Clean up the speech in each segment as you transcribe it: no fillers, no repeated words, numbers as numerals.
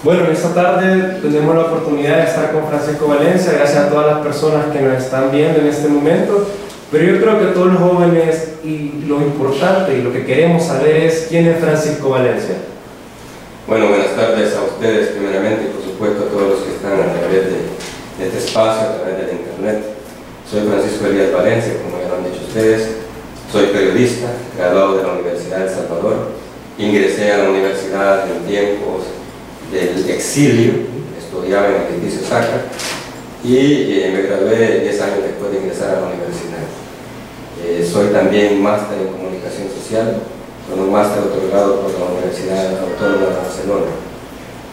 Bueno, en esta tarde tenemos la oportunidad de estar con Francisco Valencia, gracias a todas las personas que nos están viendo en este momento, pero yo creo que todos los jóvenes y lo importante y lo que queremos saber es quién es Francisco Valencia. Bueno, buenas tardes a ustedes primeramente y por supuesto a todos los que están a través de este espacio, a través del internet. Soy Francisco Elías Valencia, como ya lo han dicho ustedes, soy periodista, graduado de la Universidad de El Salvador, ingresé a la universidad en tiempos del exilio, estudiaba en el edificio Saca y me gradué 10 años después de ingresar a la universidad. Soy también máster en comunicación social, con un máster otorgado por la Universidad Autónoma de Barcelona.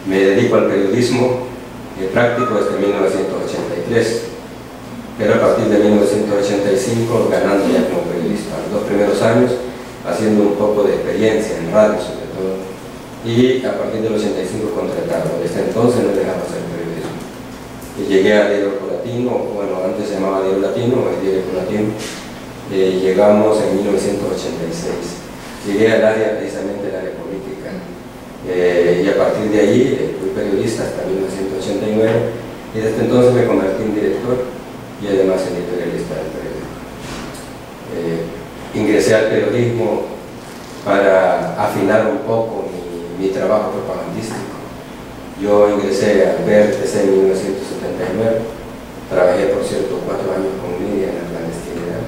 Me dedico al periodismo práctico desde 1983, pero a partir de 1985 ganando ya como periodista. Los 2 primeros años haciendo un poco de experiencia en radio sobre todo, y a partir del 85 contratado. Desde entonces no dejaba hacer periodismo. Y llegué a Diario Latino, bueno, antes se llamaba Diario Latino, hoy Diario Latino. Llegamos en 1986. Llegué al área, precisamente el área política. Y a partir de ahí fui periodista hasta 1989 y desde entonces me convertí en director y además en editorialista del periódico. Ingresé al periodismo para afinar un poco mi trabajo propagandístico. Yo ingresé al PRTC en 1979, trabajé por cierto 4 años con Lidia en la clandestinidad,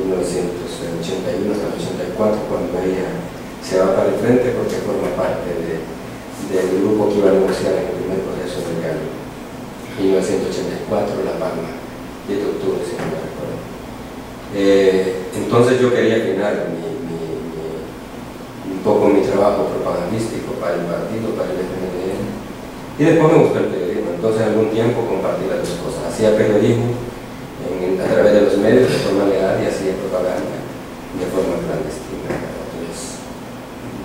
1981 hasta el 84, cuando ella se va para el frente porque forma parte del grupo que iba a negociar en el primer proceso de diálogo. 1984, La Palma, 10 de octubre, si no me recuerdo. Entonces yo quería afinar un poco mi trabajo propagandístico para el partido, para el FMLN, y después me gustó el periodismo. Entonces algún tiempo compartí las dos cosas, hacía periodismo a través de los medios de forma legal y hacía propaganda de forma clandestina. Entonces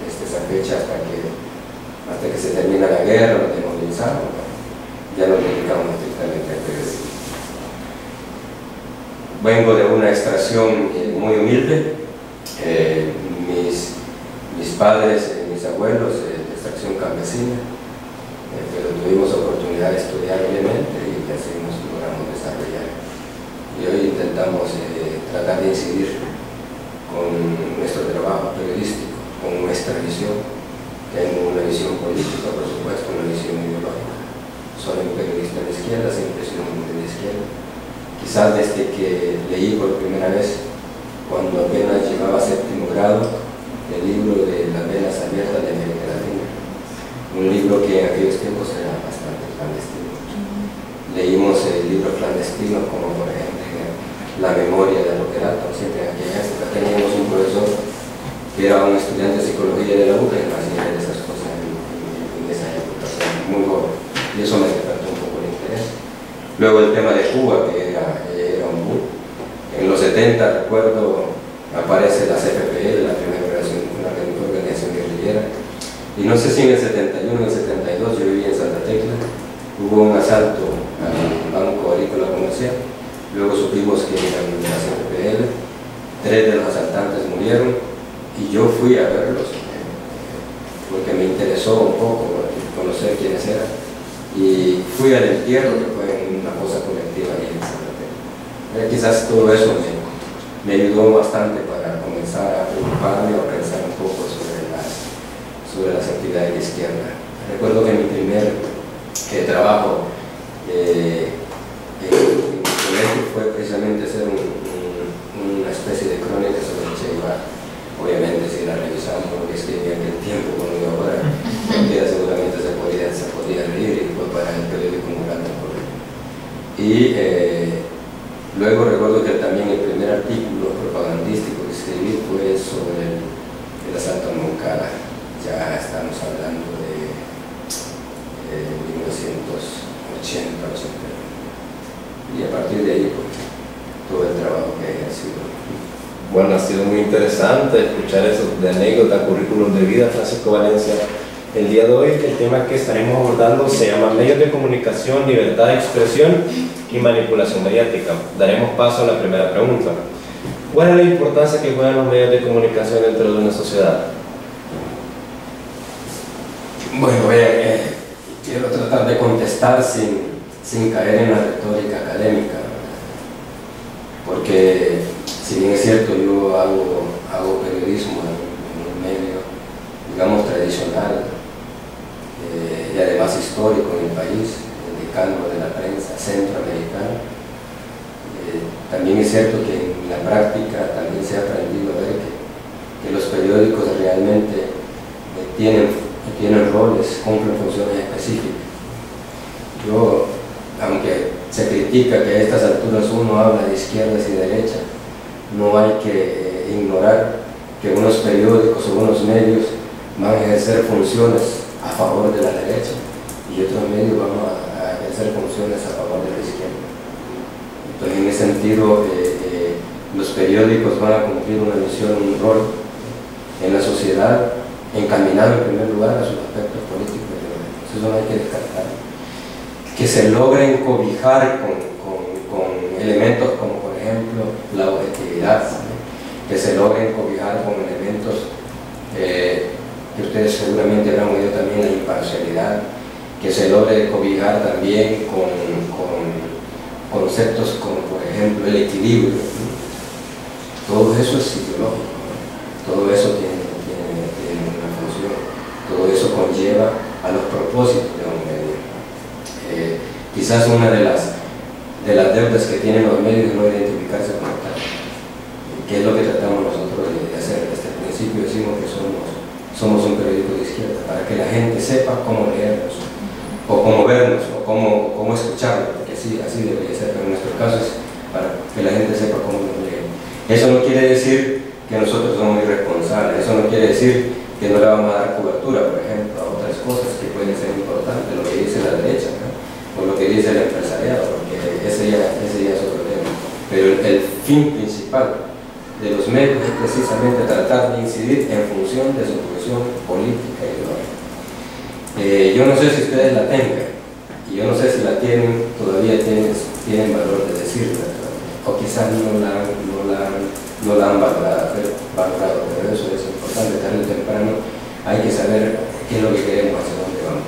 desde esa fecha hasta que se termina la guerra, nos desmovilizamos, ya nos dedicamos estrictamente al periodismo. Vengo de una extracción muy humilde. Mis padres, mis abuelos, de extracción campesina, pero tuvimos oportunidad de estudiar obviamente y así nos logramos desarrollar. Y hoy intentamos tratar de incidir con nuestro trabajo periodístico, con nuestra visión. Tengo una visión política, por supuesto, una visión ideológica. Soy un periodista de izquierda, siempre he sido muy de izquierda. Quizás desde que leí por primera vez, cuando apenas llevaba 7º grado, el libro de Las venas abiertas de América Latina, un libro que en aquellos tiempos era bastante clandestino. Leímos libros clandestinos como por ejemplo La memoria de Locerato. Siempre en aquella época teníamos un profesor que era un estudiante de psicología de la UCA y nos hacía de esas cosas en esa época, muy joven, y eso me despertó un poco el interés. Luego el tema de Cuba, que era un boom. En los 70, recuerdo, aparece la CFPL, la primera organización guerrillera, y no sé si en el 71 o en el 72, yo vivía en Santa Tecla, hubo un asalto al Banco Agrícola Comercial. Luego supimos que eran de la CFPL, 3 de los asaltantes murieron y yo fui a verlos porque me interesó un poco conocer quiénes eran, y fui al entierro, que fue una cosa colectiva ahí en Santa Tecla. Quizás todo eso me ayudó bastante para comenzar a preocuparme o a pensar un poco sobre las actividades de izquierda. Recuerdo que mi primer trabajo en el colegio fue precisamente hacer una especie de crónica sobre Che Guevara. Obviamente si la revisamos lo que escribía en aquel tiempo como yo ahora, cualquiera seguramente se podía reír, y fue para el periódico un gran colegio. Y luego recuerdo que también el primer artículo propagandístico que escribí fue sobre el asalto a Moncada. Ya estamos hablando de 1980, 81. Y a partir de ahí, pues, todo el trabajo que ha sido. Bueno, ha sido muy interesante escuchar eso de anécdota, currículum de vida, Francisco Valencia. El día de hoy el tema que estaremos abordando se llama Medios de comunicación, libertad de expresión y manipulación mediática. Daremos paso a la primera pregunta. ¿Cuál es la importancia que juegan los medios de comunicación dentro de una sociedad? Bueno, quiero tratar de contestar sin caer en la retórica académica, porque si bien es cierto yo hago periodismo en un medio, digamos, tradicional y además histórico en el país, el decano de la prensa centroamericana, también es cierto que en la práctica también se ha aprendido a ver que los periódicos realmente tienen roles, cumplen funciones específicas. Yo, aunque se critica que a estas alturas uno habla de izquierdas y derechas, no hay que ignorar que unos periódicos o unos medios van a ejercer funciones a favor de la derecha y otros medios van a ejercer funciones a favor de la izquierda. Entonces, en ese sentido, los periódicos van a cumplir una misión, un rol en la sociedad, encaminado en primer lugar a sus aspectos políticos y económicos. Eso no hay que descartar. Que se logren cobijar con elementos como, por ejemplo, la objetividad, ¿no? Que se logren cobijar con elementos que ustedes seguramente habrán oído también, la imparcialidad, que se logre cobijar también con conceptos como, por ejemplo, el equilibrio, ¿no? Todo eso es ideológico, ¿no? Todo eso tiene una función, todo eso conlleva a los propósitos de un medio. Quizás una de las deudas que tienen los medios es no identificarse como tal, que es lo que tratamos nosotros de hacer. Desde el principio decimos que somos un periódico de izquierda, para que la gente sepa cómo leernos, o cómo vernos, o cómo escucharnos, porque así debería ser, pero en nuestro caso es para que la gente sepa cómo nos lee. Eso no quiere decir que nosotros somos irresponsables, eso no quiere decir que no le vamos a dar cobertura, por ejemplo, a otras cosas que pueden ser importantes, lo que dice la derecha, ¿no? O lo que dice el empresariado, porque ese ya es otro tema. Pero el fin principal de los medios es precisamente tratar de incidir en función de su función política y ideológica. Yo no sé si ustedes la tengan, y yo no sé si la tienen, todavía tienen valor de decirla, o quizás no la han valorado, pero eso es importante. Tarde o temprano hay que saber qué es lo que queremos, hacia dónde vamos.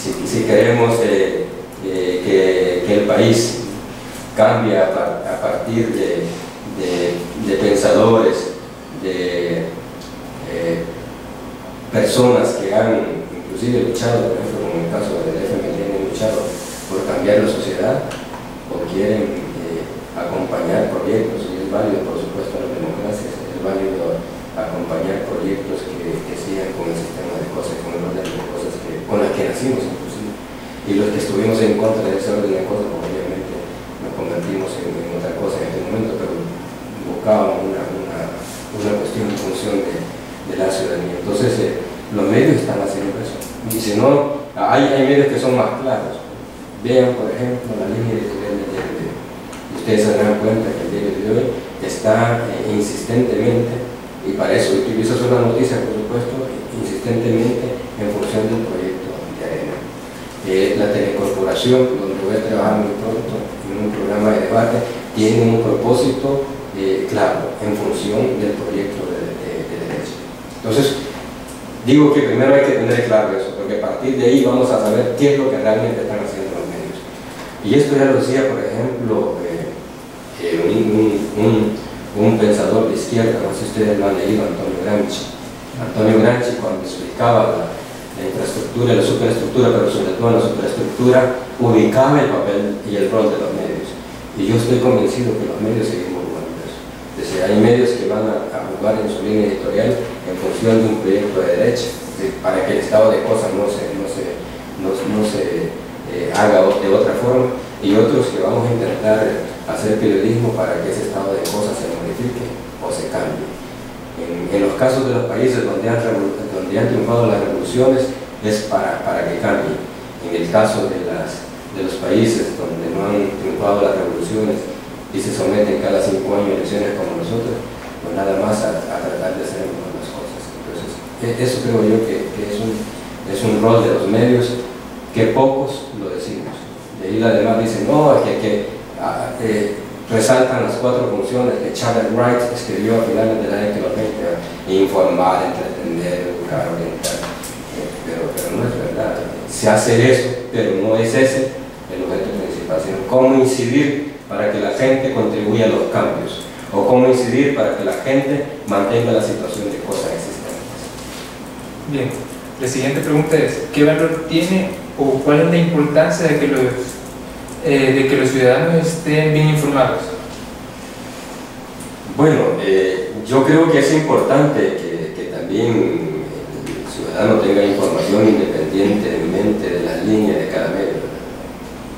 Si queremos que el país cambie a partir de pensadores, de personas que han inclusive luchado, por ejemplo, como en el caso del FMLN, han luchado por cambiar la sociedad, o quieren acompañar proyectos, y es válido, por supuesto, en las democracias, es válido acompañar proyectos que sigan con el sistema de cosas, con el orden de cosas con las que nacimos inclusive. Y los que estuvimos en contra de ese orden de cosas, pues, obviamente nos convertimos en otra cosa en este momento, pero buscábamos una cuestión en función de la ciudadanía. Entonces, los medios están haciendo eso. Y si no, hay medios que son más claros. Vean, por ejemplo, la línea editorial de Diario. Ustedes se darán cuenta que el Diario de hoy está insistentemente, y para eso utiliza una noticia, por supuesto, insistentemente en función del proyecto de ARENA. La telecorporación, donde voy a trabajar muy pronto en un programa de debate, tiene un propósito claro en función del proyecto de derecha. Entonces, digo que primero hay que tener claro eso, porque a partir de ahí vamos a saber qué es lo que realmente están haciendo los medios. Y esto ya lo decía, por ejemplo, un pensador de izquierda, no sé si ustedes lo han leído, Antonio Gramsci. Antonio Gramsci, cuando explicaba la infraestructura y la superestructura, pero sobre todo la superestructura, ubicaba el papel y el rol de los medios. Y yo estoy convencido que los medios seguimos jugando eso. Es decir, hay medios que van a jugar en su línea editorial en función de un proyecto de derecha, para que el estado de cosas no se haga de otra forma, y otros que vamos a intentar hacer periodismo para que ese estado de cosas se modifique o se cambie. En los casos de los países donde han triunfado las revoluciones es para que cambie. En el caso de los países donde no han triunfado las revoluciones y se someten cada 5 años a elecciones como nosotros, pues nada más a tratar de hacer mejor las cosas. Entonces, eso creo yo que es un rol de los medios que pocos lo decimos. De ahí además dicen, no, es que resaltan las 4 funciones que Charles Wright escribió a finales de la década de los 20, informar, entretener, educar, orientar, pero no es verdad. se hace eso, pero no es ese el objeto principal, sino cómo incidir para que la gente contribuya a los cambios, o cómo incidir para que la gente mantenga la situación de cosas existentes. Bien, la siguiente pregunta es, ¿qué valor tiene o cuál es la importancia de que los ciudadanos estén bien informados? Bueno, yo creo que es importante que también el ciudadano tenga información independientemente de las líneas de cada medio.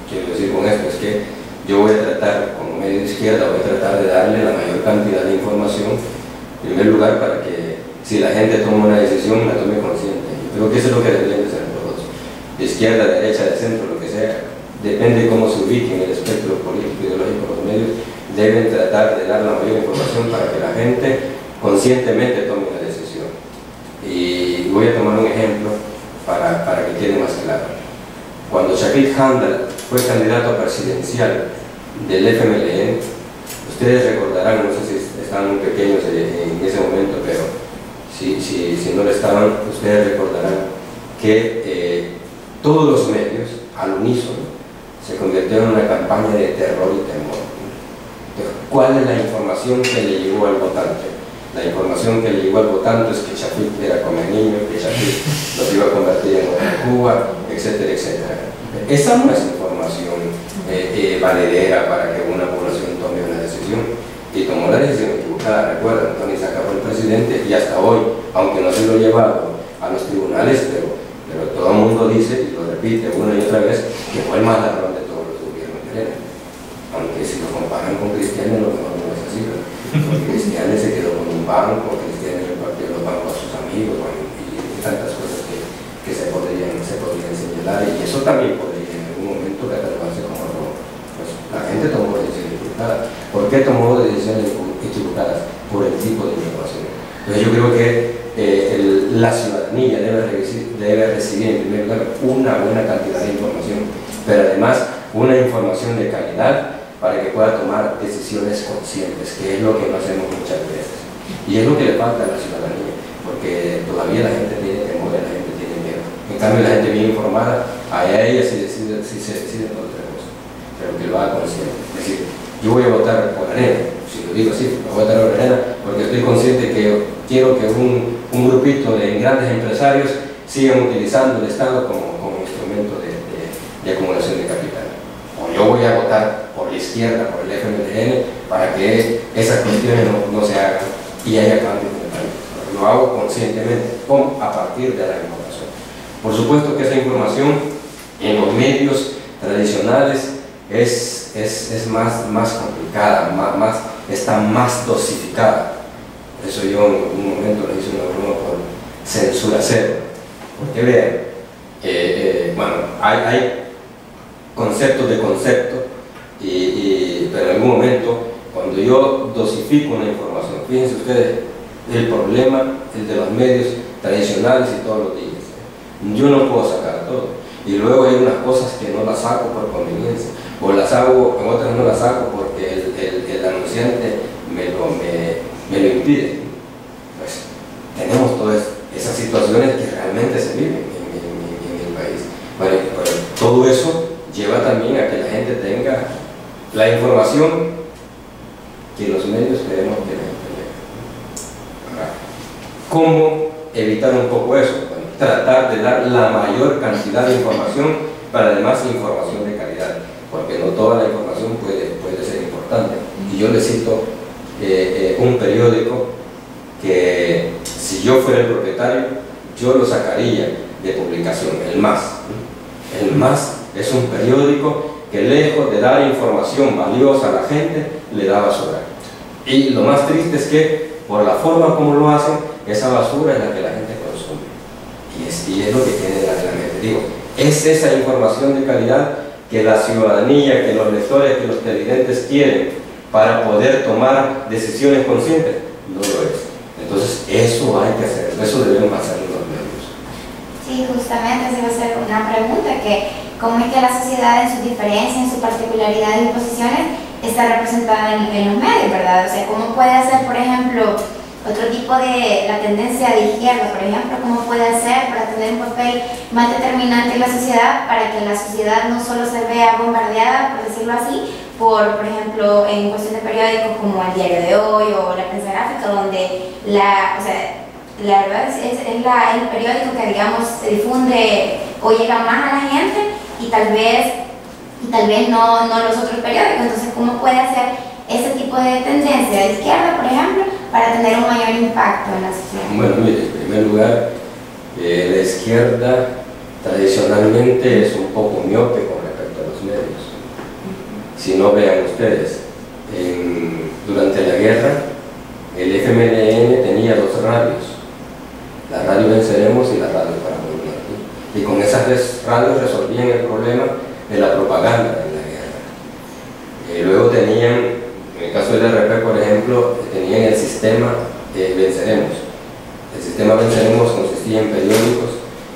Quiero decir con esto es que yo voy a tratar, como medio de izquierda, voy a tratar de darle la mayor cantidad de información, en primer lugar, para que si la gente toma una decisión, la tome consciente. Yo creo que eso es lo que deberían de ser todos, de izquierda, de derecha, de centro, lo que sea, depende de cómo se ubique en el espectro político ideológico. Los medios deben tratar de dar la mayor información para que la gente conscientemente tome una decisión. Y voy a tomar un ejemplo para que quede más claro. Cuando Shaquille Handal fue candidato presidencial del FMLN, ustedes recordarán, no sé si estaban muy pequeños en ese momento, pero si no lo estaban, ustedes recordarán que todos los medios, al unísono, se convirtieron en una campaña de terror y temor. Entonces, ¿cuál es la información que le llegó al votante? La información que le llegó al votante es que Shaquille era come niño, que Shaquille los iba a convertir en otra Cuba, etcétera, etcétera. Esa no es información valedera para que una población tome una decisión. Y tomó la decisión equivocada. Recuerdan, Tony Saca fue el presidente y hasta hoy, aunque no se lo ha llevado a los tribunales, pero todo el mundo dice y lo repite una y otra vez que fue el más ladrón de todos los gobiernos de Elena. Aunque si lo comparan con Cristiano, lo mejor no es así, ¿no? Porque Cristiano se quedó con un banco, Cristiano repartió los bancos a sus amigos, bueno, y tantas cosas que se podrían señalar, y eso también podría en algún momento catalogarse como robo. Pues la gente tomó decisiones equivocadas. ¿Por qué tomó decisiones equivocadas? Por el tipo de información. Entonces yo creo que la ciudadanía debe recibir en primer lugar una buena cantidad de información, pero además una información de calidad para que pueda tomar decisiones conscientes, que es lo que no hacemos muchas veces. Y es lo que le falta a la ciudadanía, porque todavía la gente tiene temor, la gente tiene miedo. En cambio, la gente bien informada, a ella sí se decide por otra cosa, pero que lo haga consciente. Es decir, yo voy a votar por Arena, si lo digo así, voy a votar por Arena porque estoy consciente que quiero que un grupito de grandes empresarios sigan utilizando el Estado como instrumento de acumulación de capital. O yo voy a votar por la izquierda, por el FMLN, para que esas cuestiones no se hagan y haya cambios en el país. Lo hago conscientemente, a partir de la información. Por supuesto que esa información en los medios tradicionales es más complicada, está más dosificada. Por eso yo en un momento le hice una broma por censura cero. Porque vean, bueno, hay conceptos de concepto, pero en algún momento, cuando yo dosifico una información, fíjense ustedes, el problema es de los medios tradicionales y todos los días. Yo no puedo sacar todo. Y luego hay unas cosas que no las saco por conveniencia, o las hago, en otras no las saco porque el anunciante me lo impide. Pues tenemos todas esas situaciones que realmente se viven en el país. Bueno, pero todo eso lleva también a que la gente tenga la información que los medios queremos tener. ¿Cómo evitar un poco eso? Bueno, tratar de dar la mayor cantidad de información, pero además información de calidad, porque no toda la información puede ser importante. Y yo les cito un periódico que, si yo fuera el propietario, yo lo sacaría de publicación, el MAS. El MAS es un periódico que, lejos de dar información valiosa a la gente, le da basura. Y lo más triste es que, por la forma como lo hacen, esa basura es la que la gente consume. Y es lo que tiene la mente. Digo, es esa información de calidad que la ciudadanía, que los lectores, que los televidentes quieren para poder tomar decisiones conscientes. No lo es. Entonces, eso hay que hacer, eso debemos hacer los medios. Sí, justamente se va a hacer una pregunta, que cómo es que la sociedad en sus diferencias, en sus particularidades y posiciones está representada en los medios, ¿verdad? O sea, ¿cómo puede hacer, por ejemplo, otro tipo de la tendencia de izquierda, por ejemplo, cómo puede hacer para tener un papel más determinante en la sociedad, para que la sociedad no solo se vea bombardeada, por decirlo así, por ejemplo, en cuestión de periódicos como El Diario de Hoy o La Prensa Gráfica, donde la verdad es el periódico que, digamos, se difunde o llega más a la gente y tal vez no los otros periódicos. Entonces, ¿cómo puede hacer ese tipo de tendencia de izquierda, por ejemplo, para tener un mayor impacto en la sociedad? Bueno, mire, en primer lugar, la izquierda tradicionalmente es un poco miope con respecto a los medios. Si no, vean ustedes, durante la guerra, el FMLN tenía 2 radios, la radio Venceremos y la radio Para Morir Aquí, y con esas 3 radios resolvían el problema de la propaganda en la guerra. Luego tenían, en el caso del RP, por ejemplo, tenían el sistema Venceremos. El sistema Venceremos consistía en periódicos,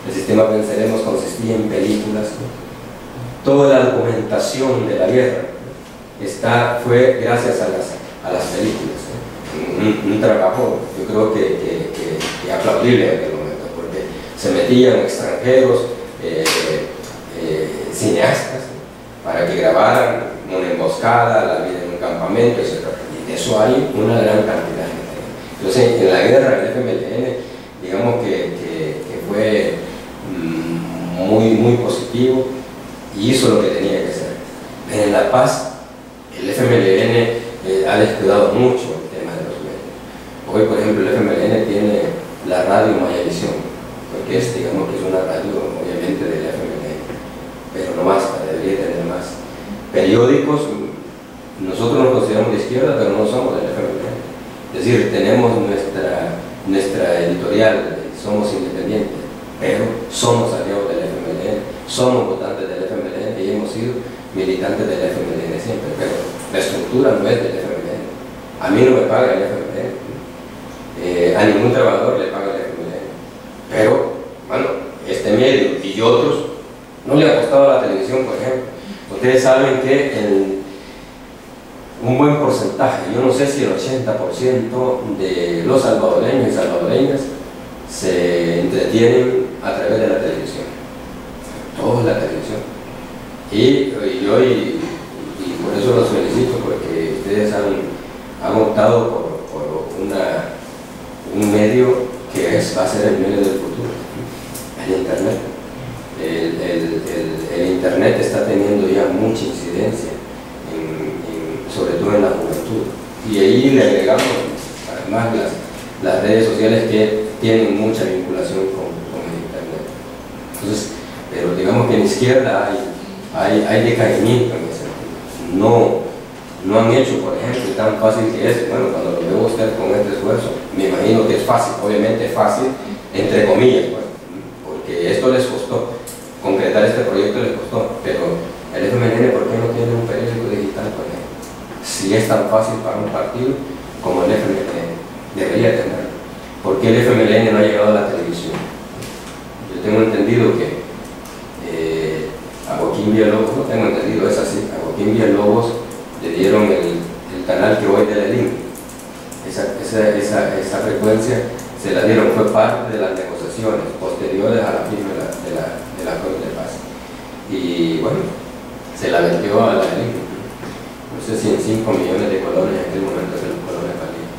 el sistema Venceremos consistía en películas. Toda la documentación de la guerra fue gracias a las películas. Un trabajo, yo creo que aplaudible en aquel momento, porque se metían extranjeros, cineastas, para que grabaran una emboscada, la vida en un campamento, etc. Y de eso hay una gran cantidad de gente. Entonces, en la guerra, el FMLN, digamos que fue muy positivo y hizo lo que tenía que hacer. En la paz, el FMLN ha descuidado mucho el tema de los medios. Hoy, por ejemplo, el FMLN tiene la radio Mayavisión, porque digamos que es una radio, obviamente, del FMLN, pero no basta, debería tener más. Periódicos, nosotros nos consideramos de izquierda, pero no somos del FMLN. Es decir, tenemos nuestra editorial, somos independientes, pero somos aliados del FMLN, somos votantes del FMLN y hemos sido militantes del FMLN siempre, pero la estructura no es del FMLN. A mí no me paga el FMLN, a ningún trabajador le paga el FMLN, pero bueno, este medio y otros no le ha costado a la televisión, por ejemplo. Ustedes saben que un buen porcentaje, yo no sé si el 80% de los salvadoreños y salvadoreñas se entretienen a través de la televisión, toda la televisión. Y por eso los felicito, porque ustedes han optado por un medio que va a ser el medio del futuro, el Internet. El Internet está teniendo ya mucha incidencia, sobre todo en la juventud. Y ahí le agregamos además las redes sociales que tienen mucha vinculación con el Internet. Entonces, pero digamos que en izquierda hay decaimiento en ese sentido. No han hecho, por ejemplo, tan fácil que es, bueno, cuando lo veo usted con este esfuerzo, me imagino que es fácil, obviamente es fácil, entre comillas, bueno, porque esto les costó, concretar este proyecto les costó, pero el FMLN, ¿por qué no tiene un periódico digital, por ejemplo? Si es tan fácil para un partido como el FMLN, debería tenerlo. ¿Por qué el FMLN no ha llegado a la televisión? Yo tengo entendido que a Joaquín Villalobos, no tengo entendido, es así, a Joaquín Villalobos le dieron el canal que hoy de la LIN. Esa frecuencia se la dieron, fue parte de las negociaciones posteriores a la firma del acuerdo de paz. Y bueno, se la vendió a la LIN. No sé si en 5 millones de colones en aquel momento se los colones valían.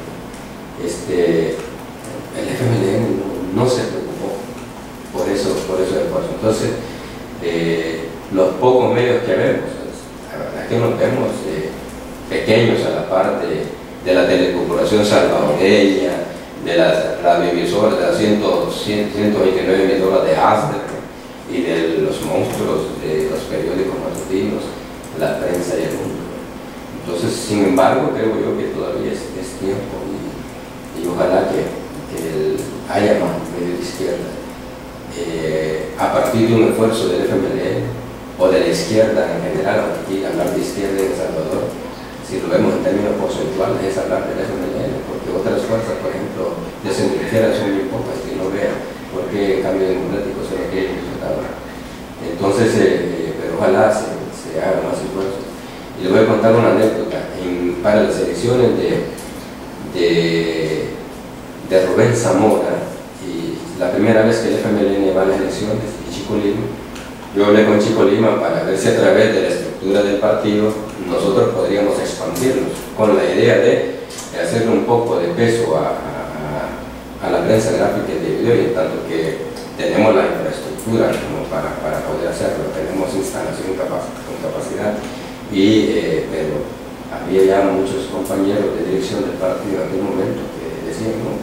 El FMLN no se preocupó por eso esfuerzo. Entonces, los pocos medios que vemos, la verdad es que nos vemos pequeños a la parte de la telecorporación salvadoreña, de las radioemisoras, de las 129 emisoras de Asder y de los monstruos de los periódicos matutinos, la prensa y el mundo. Entonces, sin embargo, creo yo que todavía es tiempo y ojalá que haya más medio de izquierda a partir de un esfuerzo del FMLN o de la izquierda en general. Aquí hablar de izquierda en El Salvador, si lo vemos en términos porcentuales, es hablar del FMLN, porque otras fuerzas, por ejemplo, de centro-izquierda son muy pocas que no vean por qué el cambio democrático se lo quiere ahora. Entonces, pero ojalá se haga más esfuerzo. Y les voy a contar una anécdota. Para las elecciones de Rubén Zamora, y la primera vez que el FMLN va a las elecciones, y Chico Lima, yo hablé con Chico Lima para ver si a través de la estructura del partido nosotros podríamos expandirnos, con la idea de hacerle un poco de peso a la prensa gráfica individual, y tanto que tenemos la infraestructura como para poder hacerlo, tenemos instalación con capacidad, pero había ya muchos compañeros de dirección del partido en aquel momento que decían, no,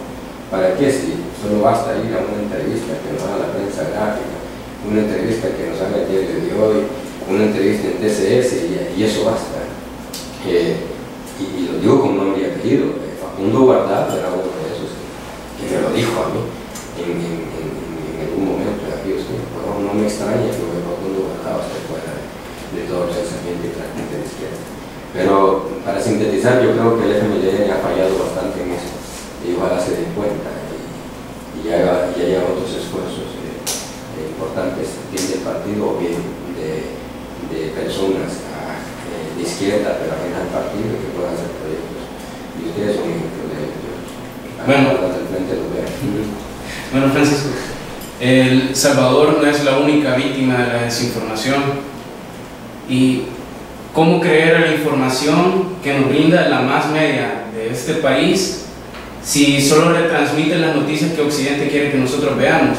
¿para qué si solo basta ir a una entrevista que nos haga la prensa gráfica, una entrevista que nos haga el diario de hoy, una entrevista en TCS y eso basta? Y lo digo con nombre y apellido. Facundo Guardado era uno de esos que me lo dijo a mí en algún momento de aquellos tiempos. No me extraña que Facundo Guardado esté fuera de todo el pensamiento y práctica de izquierda. Pero para sintetizar, yo creo que el FMLN ha fallado bastante en eso, y ojalá se den cuenta y haya otros esfuerzos importantes, bien del partido o bien de personas de izquierda, pero ajenas al partido, que puedan hacer proyectos. Y ustedes son ejemplos de ellos. Del frente lo vean. Bueno, Francisco, El Salvador no es la única víctima de la desinformación. ¿Y cómo creer a la información que nos brinda la más media de este país si solo retransmite las noticias que Occidente quiere que nosotros veamos?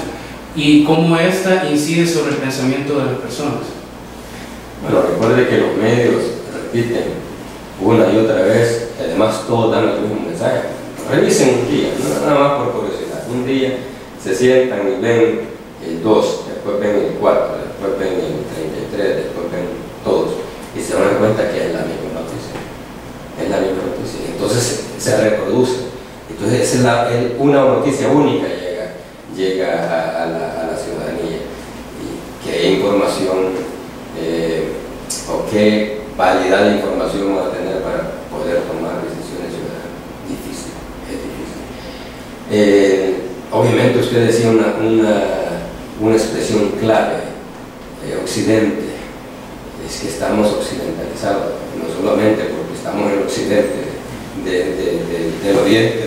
¿Y cómo esta incide sobre el pensamiento de las personas? Bueno, recuerde que los medios repiten una y otra vez, además todos dan el mismo mensaje. Revisen un día, nada más por curiosidad. Un día se sientan y ven el 2, después ven el 4, después ven el 33, después ven todos, y se van a dar cuenta que es la misma noticia. Es la misma noticia. Entonces se reproduce. Entonces es una noticia única llega a la ciudadanía. Y qué información o qué validad de información va a tener para poder tomar decisiones ciudadanas. Difícil, es difícil. Obviamente usted decía una expresión clave, Occidente. Es que estamos occidentalizados, no solamente porque estamos en el occidente del oriente,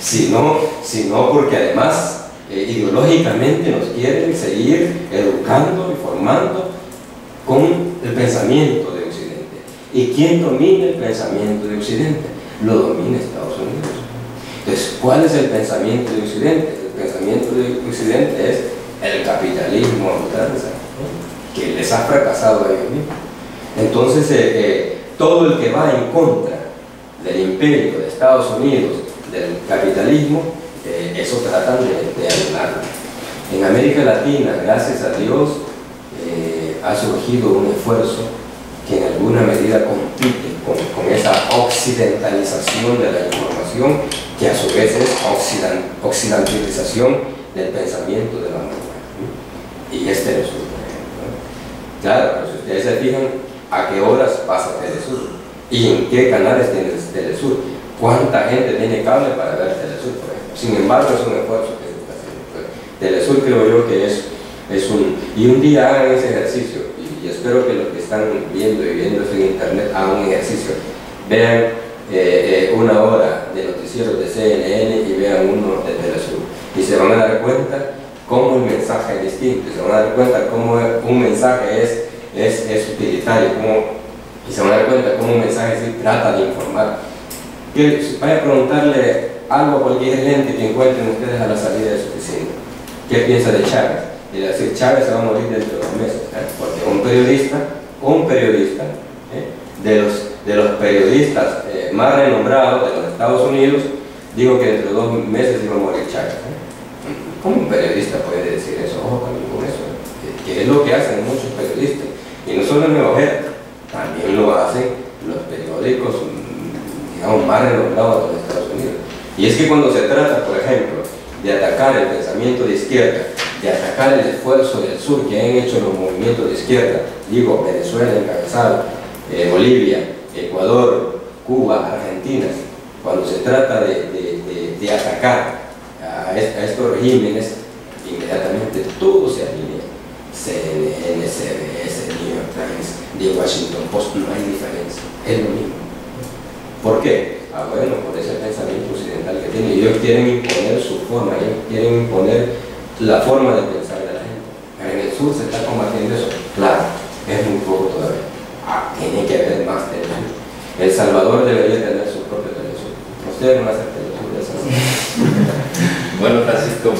sino porque además ideológicamente nos quieren seguir educando y formando con el pensamiento de Occidente. ¿Y quién domina el pensamiento de Occidente? Lo domina Estados Unidos. Entonces, ¿cuál es el pensamiento de Occidente? El pensamiento de Occidente es el capitalismo a ultranza, que les ha fracasado a ellos mismos. Entonces, todo el que va en contra del imperio de Estados Unidos, del capitalismo, eso tratan de anularlo. En América Latina, gracias a Dios, ha surgido un esfuerzo que en alguna medida compite con esa occidentalización de la información, que a su vez es occidentalización del pensamiento de la humanidad. Y este es un ejemplo. Claro, pero si ustedes se fijan, ¿a qué horas pasa Telesur? ¿Y en qué canales tiene Telesur? ¿Cuánta gente tiene cable para ver Telesur, por ejemplo? Sin embargo, es un esfuerzo que se está haciendo. Telesur creo yo que es un... Y un día hagan ese ejercicio, y espero que los que están viendo y viendo esto en internet hagan un ejercicio. Vean una hora de noticieros de CNN y vean uno de Telesur. Y se van a dar cuenta cómo el mensaje es distinto, y se van a dar cuenta cómo un mensaje es utilitario, y se van a dar cuenta cómo un mensaje trata de informar. Que vaya a preguntarle algo a cualquier gente que encuentren ustedes a la salida de su oficina. ¿Qué piensa de Chávez? Y decir, Chávez se va a morir dentro de 2 meses, porque un periodista de los periodistas más renombrados de los Estados Unidos dijo que dentro de 2 meses iba a morir Chávez. ¿Cómo un periodista puede decir eso? Ojo también con eso, que es lo que hacen muchos periodistas, y no solo en Nueva Ojeda, también lo hacen los periódicos, digamos, más renombrados de los Estados Unidos. Y es que cuando se trata, por ejemplo, de atacar el pensamiento de izquierda, de atacar el esfuerzo del sur que han hecho los movimientos de izquierda, digo, Venezuela encabezado, Bolivia, Ecuador, Cuba, Argentina, cuando se trata de atacar a estos regímenes, inmediatamente todo se alinea. CNN, CBS, New York Times, The Washington Post, no hay diferencia, es lo mismo. ¿Por qué? bueno, por ese pensamiento occidental que tienen. Ellos quieren imponer su forma, ellos quieren imponer la forma de pensar de la gente. Pero en el sur se está combatiendo eso. Claro, es muy poco todavía. Tiene que haber más telesur. El Salvador debería tener su propio telesur. Ustedes no hacen telesur de esa manera. Bueno, Francisco,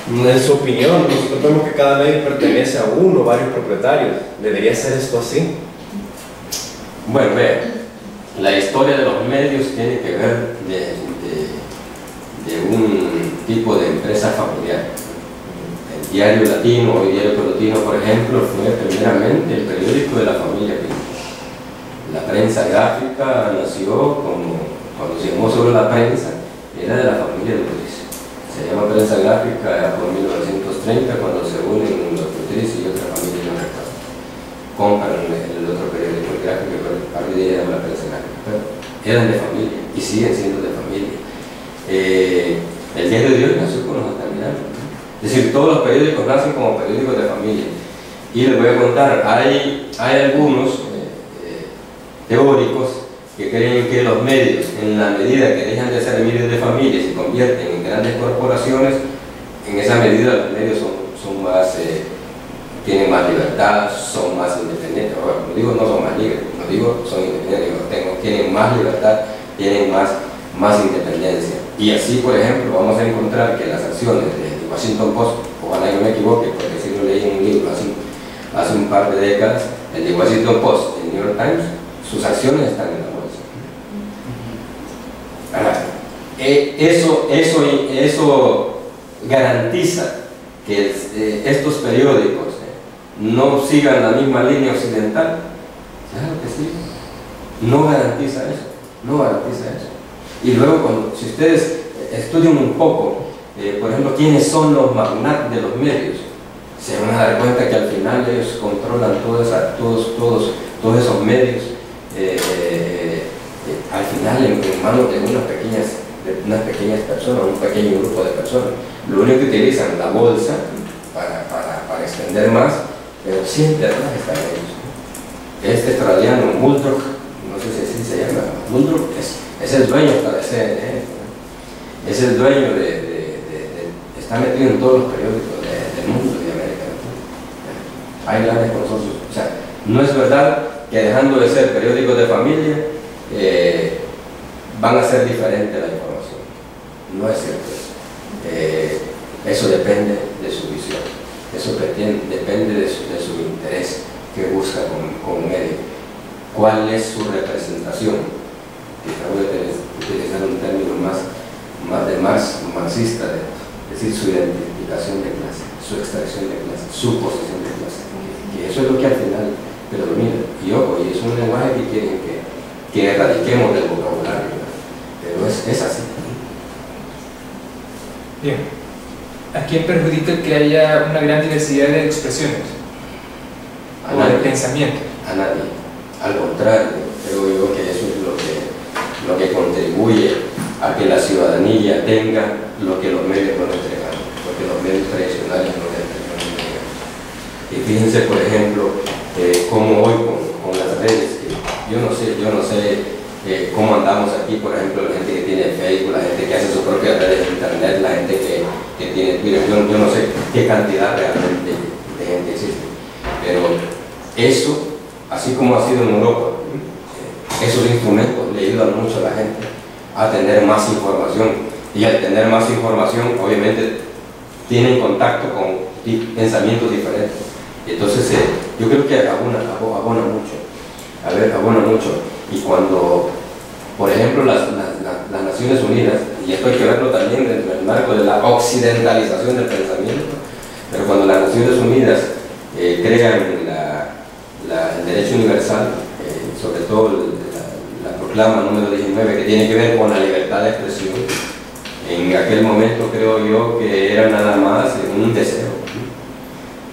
en su opinión, nosotros vemos que cada medio pertenece a uno o varios propietarios. ¿Debería ser esto así? Bueno, vean, la historia de los medios tiene que ver de un tipo de empresa familiar. El Diario Latino, hoy Diario Latino, por ejemplo, fue primeramente el periódico de la familia Pinto. La prensa gráfica nació cuando se llamó solo la prensa, era de la familia de Luis. Se llama prensa gráfica por 1930, cuando se unen los Luis y otra familia, no recuerdo. Compran el otro periódico gráfico, pero a partir de ahí era la prensa gráfica. Pero eran de familia y siguen siendo de familia. El Diario de hoy nació con los altamirano. Es decir, todos los periódicos nacen como periódicos de familia. Y les voy a contar, hay algunos teóricos que creen que los medios, en la medida que dejan de ser medios de familia y se convierten en grandes corporaciones, en esa medida los medios son más, tienen más libertad, son más independientes. Ahora, no digo no son más libres, no digo son independientes, tienen más libertad, tienen más independencia. Y así, por ejemplo, vamos a encontrar que las acciones de Washington Post, ojalá no me equivoque, porque si lo leí en un libro hace un par de décadas, el de Washington Post, el New York Times, sus acciones están en la bolsa. Ahora, eso garantiza que estos periódicos no sigan la misma línea occidental. Claro que sí. No garantiza eso. Y luego, si ustedes estudian un poco, por ejemplo, quiénes son los magnates de los medios, se van a dar cuenta que al final ellos controlan todos esos medios. Al final en manos de unas pequeñas personas, un pequeño grupo de personas. Lo único que utilizan la bolsa para extender más, pero siempre atrás están ellos. Este australiano, Murdoch, no sé si así se llama, Murdoch, es el dueño, es el dueño está metido en todos los periódicos del mundo y de América. Hay grandes consorcios. O sea, no es verdad que dejando de ser periódicos de familia van a ser diferente la información. No es cierto eso. Eso depende de su visión, eso depende de su interés que busca con un medio. ¿Cuál es su representación? Quizá voy a utilizar un término más marxista, es decir, su identificación de clase, su extracción de clase, su posición de clase. Que eso es lo que al final predomina. Y ojo, y es un lenguaje que quieren que erradiquemos del vocabulario, ¿verdad? Pero es así. Bien. ¿A quién perjudica que haya una gran diversidad de expresiones o de pensamiento? A nadie. Al contrario, creo yo que eso es lo que contribuye a que la ciudadanía tenga lo que los medios no le entregan, lo que los medios tradicionales no le entregan. Y fíjense, por ejemplo, cómo hoy con las redes, yo no sé cómo andamos aquí, por ejemplo, la gente que tiene Facebook, la gente que hace sus propias redes de internet, la gente que tiene Twitter, yo no sé qué cantidad realmente de gente existe, pero eso, así como ha sido en Europa, esos instrumentos le ayudan mucho a la gente a tener más información, y al tener más información obviamente tienen contacto con pensamientos diferentes. Entonces yo creo que abona mucho. Y cuando, por ejemplo, las Naciones Unidas, y esto hay que verlo también dentro del marco de la occidentalización del pensamiento, pero cuando las Naciones Unidas crean el derecho universal, sobre todo la proclama número 19, que tiene que ver con la libertad de expresión, en aquel momento creo yo que era nada más un deseo,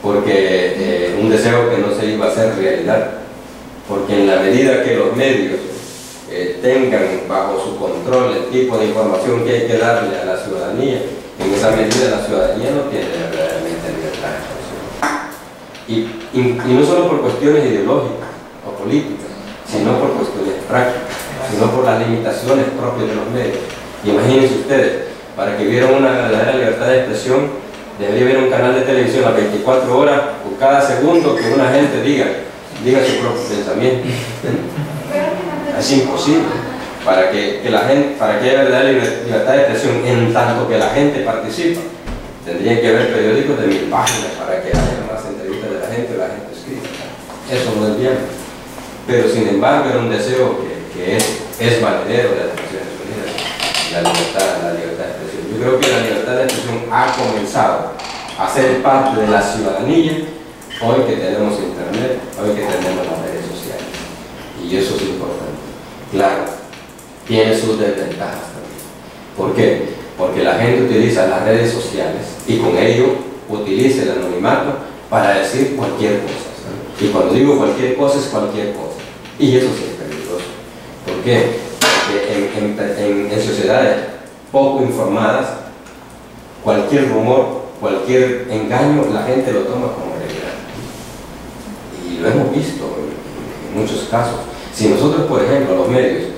porque un deseo que no se iba a hacer realidad, porque en la medida que los medios tengan bajo su control el tipo de información que hay que darle a la ciudadanía, en esa medida la ciudadanía no tiene verdaderamente libertad de expresión. Y no solo por cuestiones ideológicas o políticas, sino por cuestiones prácticas. sino por las limitaciones propias de los medios. Imagínense ustedes, para que hubiera una verdadera libertad de expresión, debería haber un canal de televisión a 24 horas por cada segundo que una gente diga su propio pensamiento. Es imposible. Para que haya verdadera libertad de expresión en tanto que la gente participa, tendrían que haber periódicos de 1000 páginas para que haya más entrevistas de la gente o la gente escriba. Eso no es bien. Pero sin embargo era un deseo que es valedero de las Naciones Unidas, la libertad de expresión. Yo creo que la libertad de expresión ha comenzado a ser parte de la ciudadanía hoy que tenemos internet, hoy que tenemos las redes sociales. Y eso es importante. Claro, tiene sus desventajas también. ¿Por qué? Porque la gente utiliza las redes sociales y con ello utiliza el anonimato para decir cualquier cosa, ¿sabes? Y cuando digo cualquier cosa es cualquier cosa. Y eso sí es peligroso. ¿Por qué? Porque en sociedades poco informadas, cualquier rumor, cualquier engaño, la gente lo toma como realidad. Y lo hemos visto en muchos casos. Si nosotros, por ejemplo, los medios,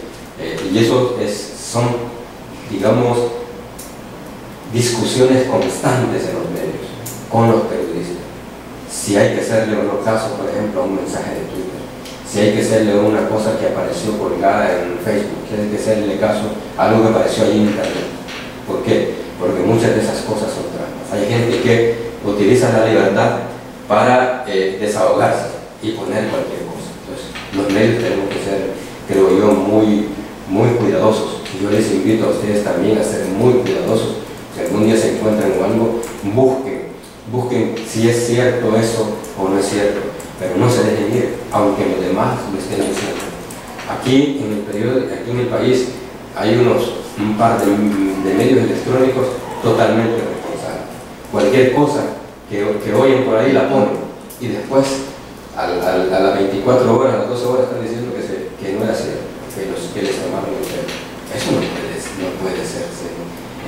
y eso son, digamos, discusiones constantes en los medios, con los periodistas. Si hay que hacerle un caso, por ejemplo, a un mensaje de Twitter, si hay que hacerle una cosa que apareció colgada en Facebook, si hay que hacerle caso a algo que apareció ahí en Internet. ¿Por qué? Porque muchas de esas cosas son trampas. Hay gente que utiliza la libertad para desahogarse y poner cualquier cosa. Entonces, los medios tenemos que ser, creo yo, muy cuidadosos. Y yo les invito a ustedes también a ser muy cuidadosos. Si algún día se encuentran con algo, busquen si es cierto eso o no es cierto, pero no se dejen ir, aunque los demás lo estén diciendo. Aquí en el país hay un par de medios electrónicos totalmente responsables. Cualquier cosa que oyen por ahí la ponen y después a las 24 horas, a las 12 horas están diciendo que no era cierto, que les tomaron el pelo. Eso no puede hacerse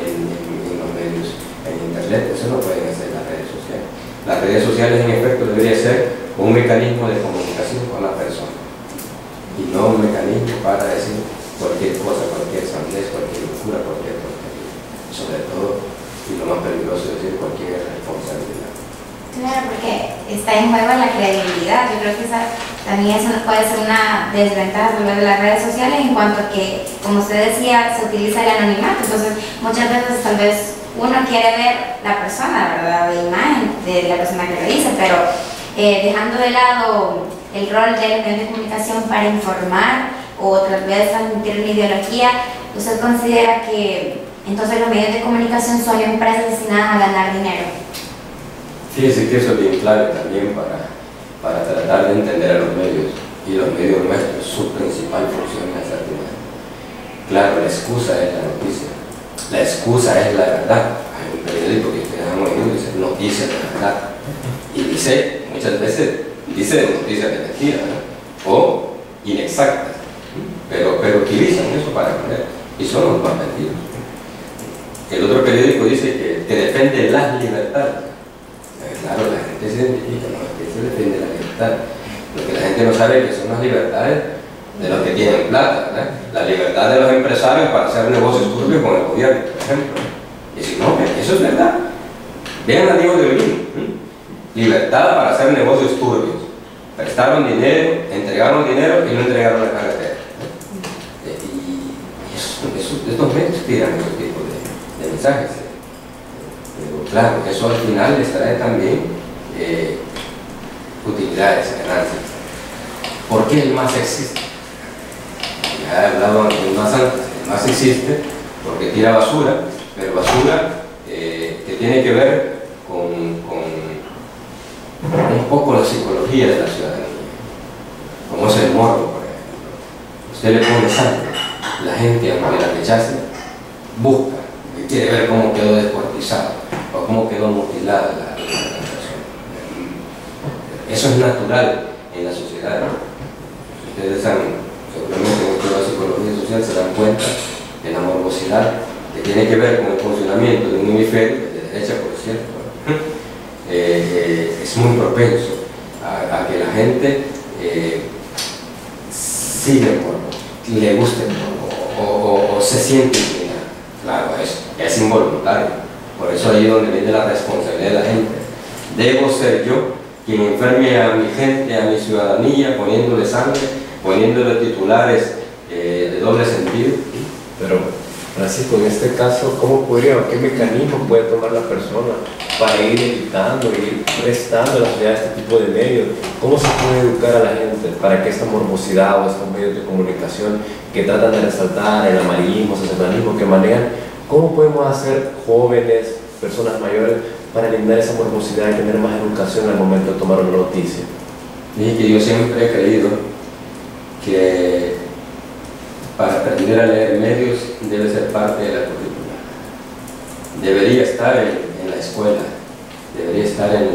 en los medios, en internet. Eso no pueden hacer las redes sociales. Las redes sociales en efecto debería ser un mecanismo de comunicación con la persona y no un mecanismo para decir cualquier cosa, cualquier sandez, cualquier locura, cualquier porquería. Sobre todo, y lo más peligroso es decir cualquier responsabilidad. Claro, porque está en juego la credibilidad. Yo creo que también eso puede ser una desventaja de las redes sociales en cuanto a que, como usted decía, se utiliza el anonimato. Entonces, muchas veces tal vez uno quiere ver la persona, ¿verdad?, de imagen de la persona que lo dice, pero dejando de lado el rol de los medios de comunicación para informar o tal vez transmitir una ideología, ¿usted considera que entonces los medios de comunicación son empresas destinadas a ganar dinero? Fíjese que eso es bien clave también para tratar de entender a los medios, y los medios nuestros, su principal función es hacer dinero. Claro, la excusa es la noticia, la excusa es la verdad. Hay un periódico que ustedes han oído, dice noticias de verdad, y dice, muchas veces, dice noticias de mentira, ¿no?, o inexactas, pero utilizan eso para vender, y son los más vendidos. El otro periódico dice que defiende las libertades. Claro, la gente se identifica, ¿no?, que se defiende la libertad. Lo que la gente no sabe es que son las libertades de los que tienen plata, ¿verdad? La libertad de los empresarios para hacer negocios turbios con el gobierno, por ejemplo. Y si no, eso es verdad. Vean a Diego de Olín. Libertad para hacer negocios turbios. Prestaron dinero, entregaron dinero y no entregaron la carretera. Y estos medios tiran ese tipo de mensajes. Pero claro, eso al final les trae también utilidades, ganancias. ¿Por qué el MAS existe? Ya he hablado del MAS antes. El MAS existe porque tira basura, pero basura que tiene que ver con un poco la psicología de la ciudadanía, como es el morbo, por ejemplo. Usted le pone sangre, la gente, aunque la rechace, busca, que quiere ver cómo quedó descuartizado o cómo quedó mutilada la persona. Eso es natural en la sociedad. Ustedes seguramente en toda la psicología social se dan cuenta de la morbosidad que tiene que ver con el funcionamiento de un hemisferio, de derecha por cierto, es muy propenso a que la gente siga el morbo, le guste o se siente inclinado. Claro, es involuntario. Por eso ahí es donde viene la responsabilidad de la gente. Debo ser yo quien enferme a mi gente, a mi ciudadanía, poniéndole sangre, poniéndole titulares de doble sentido. Pero, Francisco, en este caso, ¿qué mecanismo puede tomar la persona para ir evitando, ir prestando a la sociedad este tipo de medios? ¿Cómo se puede educar a la gente para que esta morbosidad o estos medios de comunicación que tratan de resaltar el amarillismo, el sensacionalismo que manejan, cómo podemos hacer jóvenes, personas mayores, para eliminar esa morbosidad y tener más educación al momento de tomar una noticia? Y que yo siempre he creído que para aprender a leer medios debe ser parte de la currícula. Debería estar en la escuela, debería estar en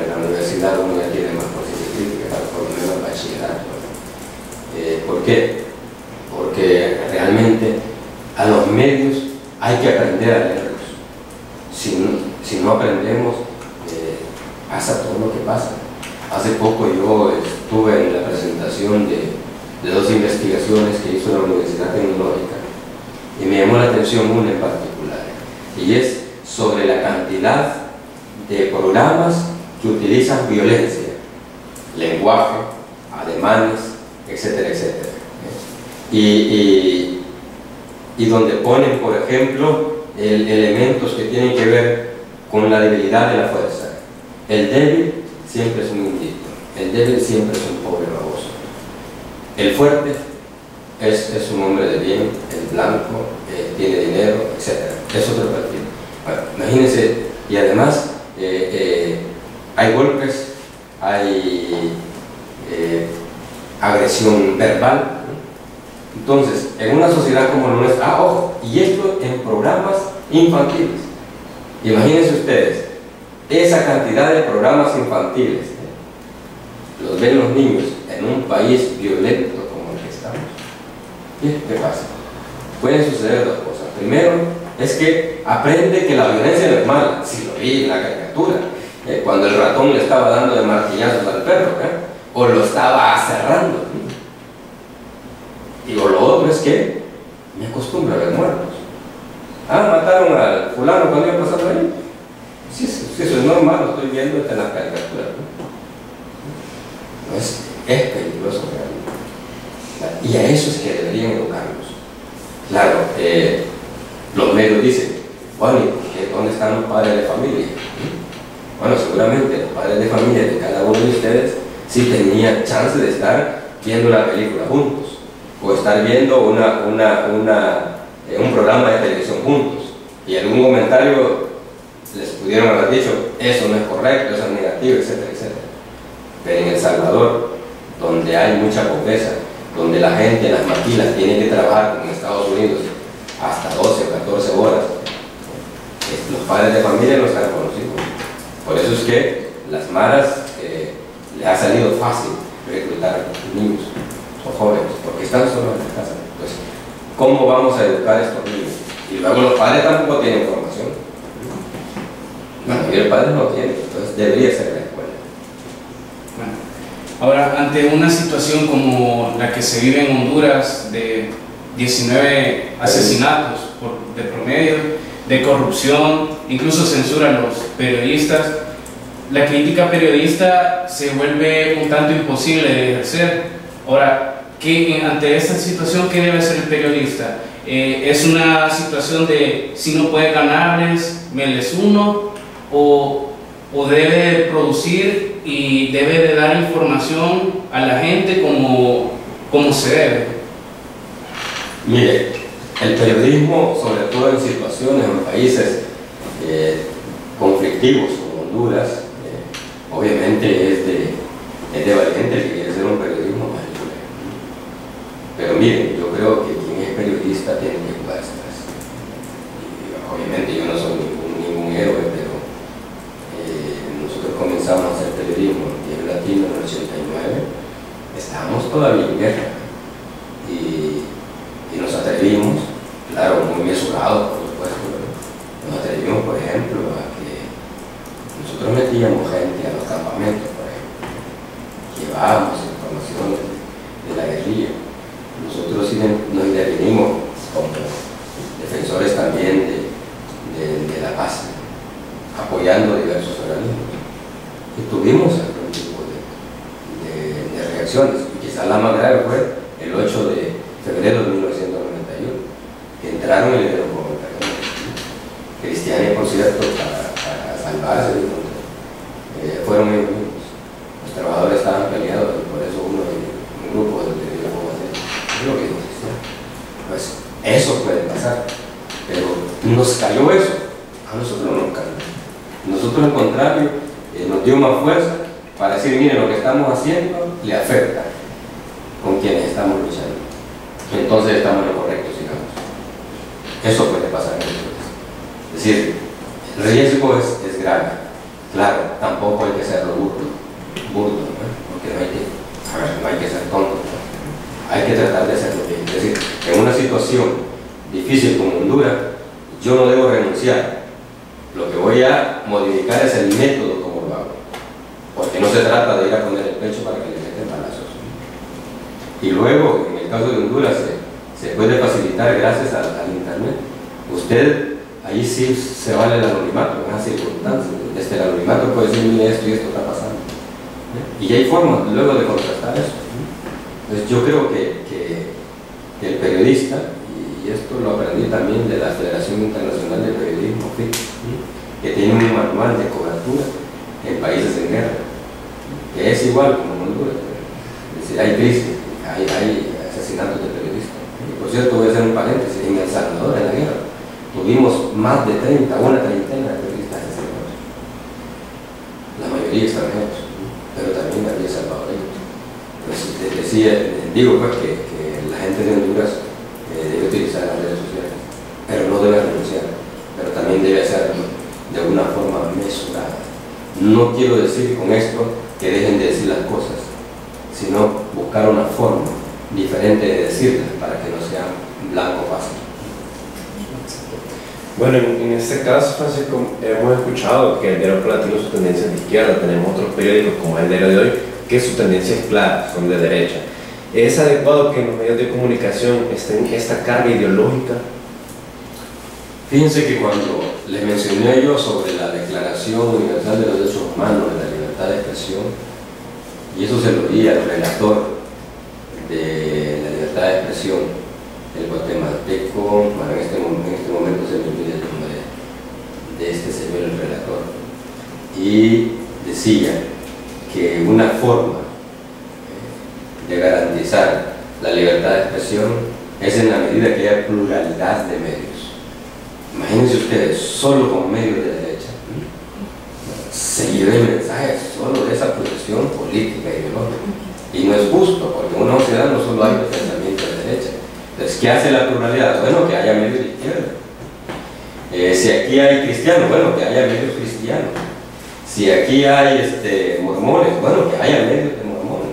la universidad, uno ya tiene más conciencia crítica, por lo menos bachillerato. ¿Por qué? Porque realmente a los medios hay que aprender a leerlos. Si no aprendemos, pasa todo lo que pasa. Hace poco yo estuve en la presentación de 2 investigaciones que hizo la Universidad Tecnológica y me llamó la atención una en particular, y es sobre la cantidad de programas que utilizan violencia, lenguaje, ademanes, etcétera, etcétera. Y donde ponen, por ejemplo, elementos que tienen que ver con la debilidad de la fuerza. El débil siempre es un indito, el débil siempre es un pobre baboso. El fuerte es un hombre de bien, es blanco, tiene dinero, etc. Es otro perfil. Bueno, imagínense, y además hay golpes, hay agresión verbal. Entonces, en una sociedad como la nuestra, ojo, y esto en programas infantiles. Imagínense ustedes, esa cantidad de programas infantiles, los ven los niños en un país violento como el que estamos. ¿Qué pasa? Pueden suceder 2 cosas. Primero, es que aprende que la violencia no es mala. Si lo vi en la caricatura, cuando el ratón le estaba dando de martillazos al perro, o lo estaba aserrando. Y lo otro es que me acostumbro a ver muertos. Mataron al fulano cuando iba pasando ahí. Si eso es normal, lo estoy viendo en las caricaturas. No es peligroso realmente. Y a eso es que deberían educarlos. Claro, los medios dicen, bueno, ¿y dónde están los padres de familia? Bueno, seguramente los padres de familia de cada uno de ustedes sí tenían chance de estar viendo una película juntos, o estar viendo un programa de televisión juntos, y algún comentario les pudieron haber dicho, eso no es correcto, eso es negativo, etcétera, etcétera. Pero en El Salvador, donde hay mucha pobreza, donde la gente en las maquilas tiene que trabajar, como en Estados Unidos, hasta 12 o 14 horas, los padres de familia no están conocidos. Por eso es que las maras les ha salido fácil reclutar niños o jóvenes, porque están solos en la casa. Entonces, ¿cómo vamos a educar a estos niños? Y luego los padres tampoco tienen formación. La mayoría de padres no tienen, entonces debería ser la escuela. Bueno, ahora, ante una situación como la que se vive en Honduras, de 19 asesinatos de promedio, de corrupción, incluso censura a los periodistas, la crítica periodista se vuelve un tanto imposible de ejercer. Ahora, ante esta situación, ¿qué debe hacer el periodista? ¿Es una situación de si no puede ganarles, me les uno? ¿O debe producir y debe de dar información a la gente como se debe? Mire, el periodismo, sobre todo en situaciones, en países conflictivos como Honduras, obviamente es de valiente el que quiere ser un periodismo más libre. Pero miren, yo creo que quien es periodista tiene que jugar estas. Obviamente yo no soy ningún héroe, pero nosotros comenzamos a hacer periodismo en Diario Latino en el 89, estábamos todavía en guerra. Y nos atrevimos, claro, muy mesurados por supuesto, pero nos atrevimos, por ejemplo, a que nosotros metíamos gente a los campamentos, por ejemplo, llevábamos información de la guerrilla. Nosotros nos definimos como defensores también de la paz, apoyando diversos organismos. Y tuvimos algún tipo de reacciones, y quizás la más grave fue el 8 de febrero de 1991, que entraron en el intercomunitario cristianos, por cierto, para salvarse, fueron ellos mismos. Los trabajadores estaban peleados y por eso un grupo de lo que dijo Cristiano. Pues eso puede pasar, pero nos cayó eso, a nosotros no nos cayó. Nosotros al contrario, nos dio más fuerza para decir, miren, lo que estamos haciendo le afecta con quienes estamos luchando. Entonces estamos en lo correcto, sigamos. Eso puede pasar en el. Es decir, el riesgo es grave. Claro, tampoco hay que serlo burdo, ¿no? Porque no hay que ser tonto, ¿no? Hay que tratar de hacerlo bien. Es decir, en una situación difícil como Honduras, yo no debo renunciar. Lo que voy a modificar es el método como lo hago. Porque no se trata de ir a poner el pecho para que le metan balazos. Y luego, en el caso de Honduras, se puede facilitar gracias al internet. Usted, ahí sí se vale el anonimato, en esas circunstancias. Desde el anonimato puede decir, mire, esto y esto está pasando. Y hay formas luego de contrastar eso. Entonces yo creo que el periodista, y esto lo aprendí también de la Federación Internacional de Periodismo, que tiene un manual de cobertura en países en guerra, que es igual como en Honduras. Es decir, hay crisis, hay asesinatos de periodistas. Y por cierto, voy a hacer un paréntesis, en El Salvador, en la guerra, tuvimos más de 30, una treintena de periodistas asesinados. La mayoría extranjeros, pero también había salvadoreños. Digo pues que la gente de Honduras debe utilizar las redes sociales, pero no debe renunciar, pero también debe hacerlo de una forma mesurada. No quiero decir con esto que dejen de decir las cosas, sino buscar una forma diferente de decirlas para que no sea blanco fácil. Bueno, en este caso, Francisco, hemos escuchado que el diario Platino su tendencia es de izquierda. Tenemos otros periódicos como el diario de hoy que su tendencia es clara, son de derecha. ¿Es adecuado que en los medios de comunicación estén esta carga ideológica? Fíjense que cuando les mencioné yo sobre la Declaración Universal de los Derechos Humanos, de la libertad de expresión, y eso se lo di al relator de la libertad de expresión, el guatemalteco, bueno, en este momento se me olvida el nombre de este señor, el relator, y decía que una forma de garantizar la libertad de expresión es en la medida que haya pluralidad de medios. Imagínense ustedes, solo con medios de derecha, se lleven mensajes solo de esa posición política y ideológica. Y no es justo, porque en una sociedad no solo hay pensamiento de derecha. Entonces, ¿qué hace la pluralidad? Bueno, que haya medios de izquierda. Si aquí hay cristianos, bueno, que haya medios cristianos. Si aquí hay mormones, bueno, que haya medios de mormones.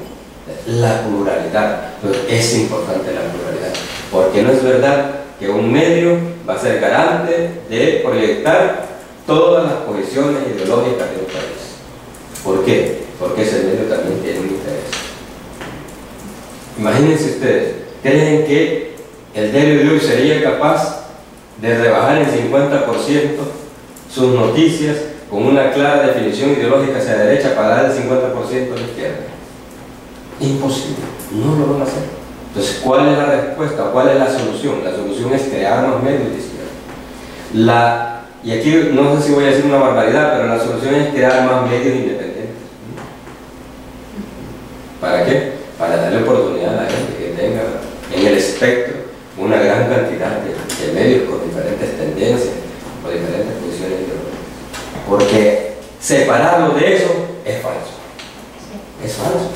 La pluralidad. Entonces, es importante la pluralidad, porque no es verdad que un medio va a ser garante de proyectar todas las posiciones ideológicas de un país. ¿Por qué? Porque ese medio también tiene un interés. Imagínense ustedes, ¿creen que el diario de hoy sería capaz de rebajar en 50% sus noticias con una clara definición ideológica hacia la derecha para dar el 50% a la izquierda? Imposible, no lo van a hacer. Entonces, ¿cuál es la respuesta? ¿Cuál es la solución? La solución es crear más medios de izquierda. Y aquí no sé si voy a decir una barbaridad, pero la solución es crear más medios independientes. ¿Para qué? Para darle oportunidad a la gente que tenga en el espectro una gran cantidad de medios con diferentes tendencias o diferentes posiciones ideológicas. Porque separarlo de eso es falso. Es falso.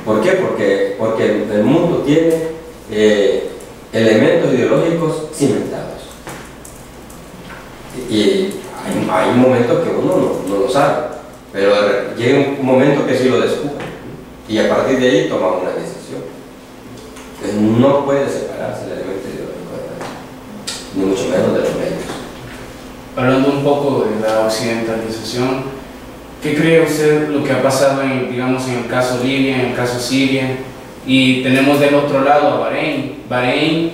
¿Por qué? Porque el mundo tiene elementos ideológicos cimentados. Y hay momentos que uno no lo sabe, pero llega un momento que sí lo descubre. Y a partir de ahí toma una decisión. Entonces no puede separarse el elemento ideológico de la, ni mucho menos de los medios. Hablando un poco de la occidentalización, ¿qué cree usted lo que ha pasado en el caso Libia, en el caso Siria Y tenemos del otro lado a Bahrein. Bahrein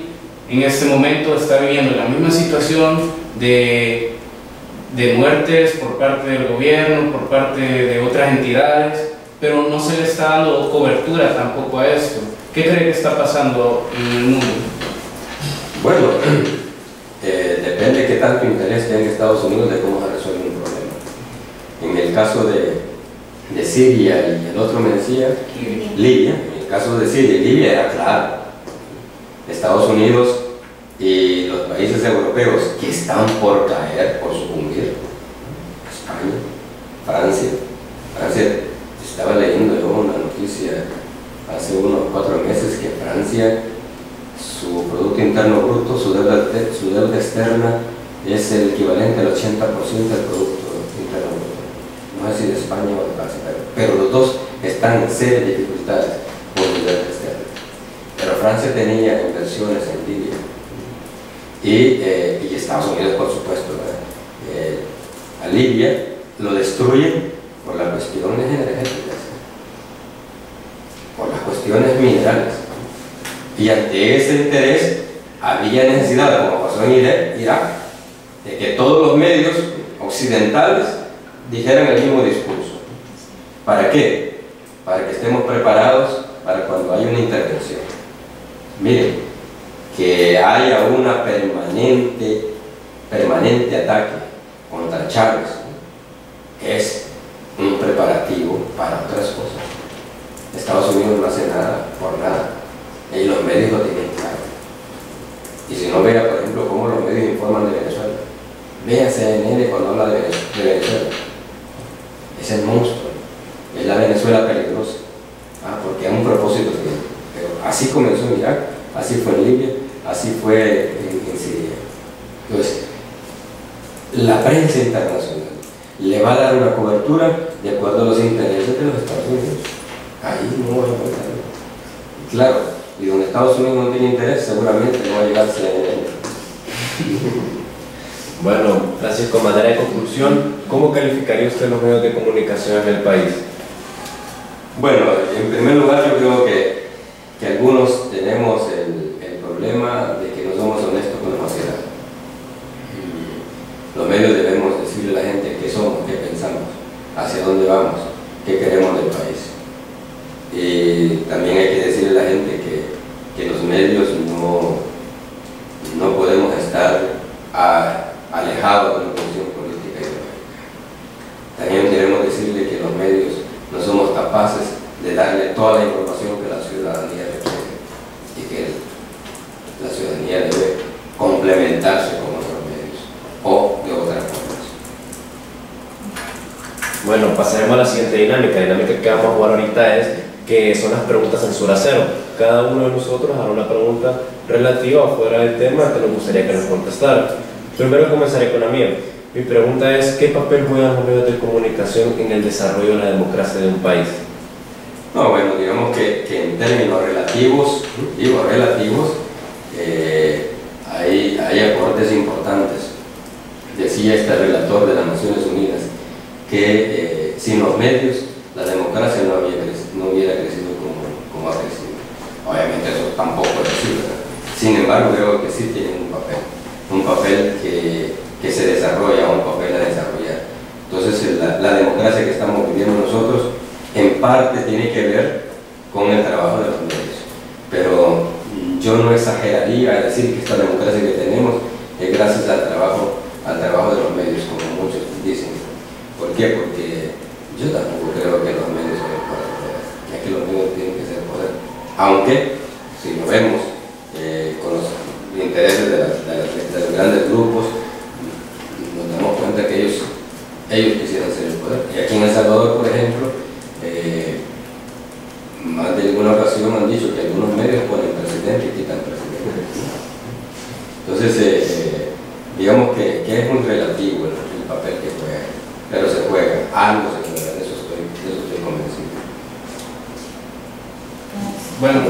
en este momento está viviendo la misma situación de muertes por parte del gobierno, por parte de otras entidades, pero no se le está dando cobertura tampoco a esto. ¿Qué cree que está pasando en el mundo? Bueno, depende de qué tanto interés tenga Estados Unidos de cómo se resuelve un problema. En el caso de Siria y el otro me decía, Libia. En el caso de Siria y Libia era claro. Estados Unidos y los países europeos que están por caer, por sucumbir, España, Francia. Estaba leyendo yo una noticia hace unos 4 meses que Francia, su Producto Interno Bruto, su deuda externa es el equivalente al 80% del Producto Interno Bruto. No sé si de España o de Francia, pero los dos están en serias dificultades por su deuda externa. Pero Francia tenía inversiones en Libia y Estados Unidos, por supuesto, a Libia lo destruyen por las cuestiones energéticas, por las cuestiones minerales. Y ante ese interés había necesidad, como pasó en Irak, de que todos los medios occidentales dijeran el mismo discurso. ¿Para qué? Para que estemos preparados para cuando haya una intervención. Miren, que haya una permanente ataque contra Chávez es un preparativo para otras cosas. Estados Unidos no hace nada por nada y los medios lo tienen claro. Y si no, vea por ejemplo cómo los medios informan de Venezuela. Vea CNN cuando habla de Venezuela. Es el monstruo, es la Venezuela peligrosa, porque a un propósito tiene. Pero así comenzó en Irak, así fue en Libia, así fue en Siria. Entonces, la prensa internacional le va a dar una cobertura de acuerdo a los intereses de los Estados Unidos. Ahí no va a faltar. Claro, y donde Estados Unidos no tiene interés, seguramente no va a llegar a CNN. Bueno, Francisco, en manera de conclusión, ¿cómo calificaría usted los medios de comunicación en el país? Bueno, en primer lugar yo creo que algunos tenemos el problema de que no somos honestos con la sociedad. Los medios debemos decirle a la gente qué somos, qué pensamos, hacia dónde vamos, qué queremos del país. Y también hay que decirle a la gente que los medios no podemos estar alejados de la posición política y ideológica. También queremos decirle que los medios no somos capaces de darle toda la información que la ciudadanía requiere y que la ciudadanía debe complementarse con otros medios o de otras formas. Bueno, pasaremos a la siguiente dinámica. La dinámica que vamos a jugar ahorita es que son las preguntas censura cero. Cada uno de nosotros hará una pregunta relativa o fuera del tema que nos gustaría que nos contestara. Primero comenzaré con la mía. Mi pregunta es, ¿qué papel juegan los medios de comunicación en el desarrollo de la democracia de un país? No, bueno, digamos que en términos relativos, hay aportes importantes. Decía este relator de las Naciones Unidas que sin los medios la democracia no hubiera crecido como ha crecido. Obviamente eso tampoco es así, ¿verdad? Sin embargo, creo que sí tienen un papel que se desarrolla, un papel a desarrollar. Entonces la democracia que estamos viviendo nosotros en parte tiene que ver con el trabajo de los medios, pero yo no exageraría a decir que esta democracia que tenemos es gracias al trabajo de los medios, como muchos dicen. ¿Por qué? Porque yo tampoco creo que los medios son el poder, ya que los medios tienen que ser poder, aunque si lo vemos con los intereses de los grandes grupos, nos damos cuenta que ellos quisieran ser el poder. Y aquí en El Salvador, por ejemplo, más de alguna ocasión han dicho que algunos medios ponen presidente y quitan presidente. Entonces, digamos que es muy relativo el papel que juega, pero se juega algo, de eso estoy convencido. Bueno,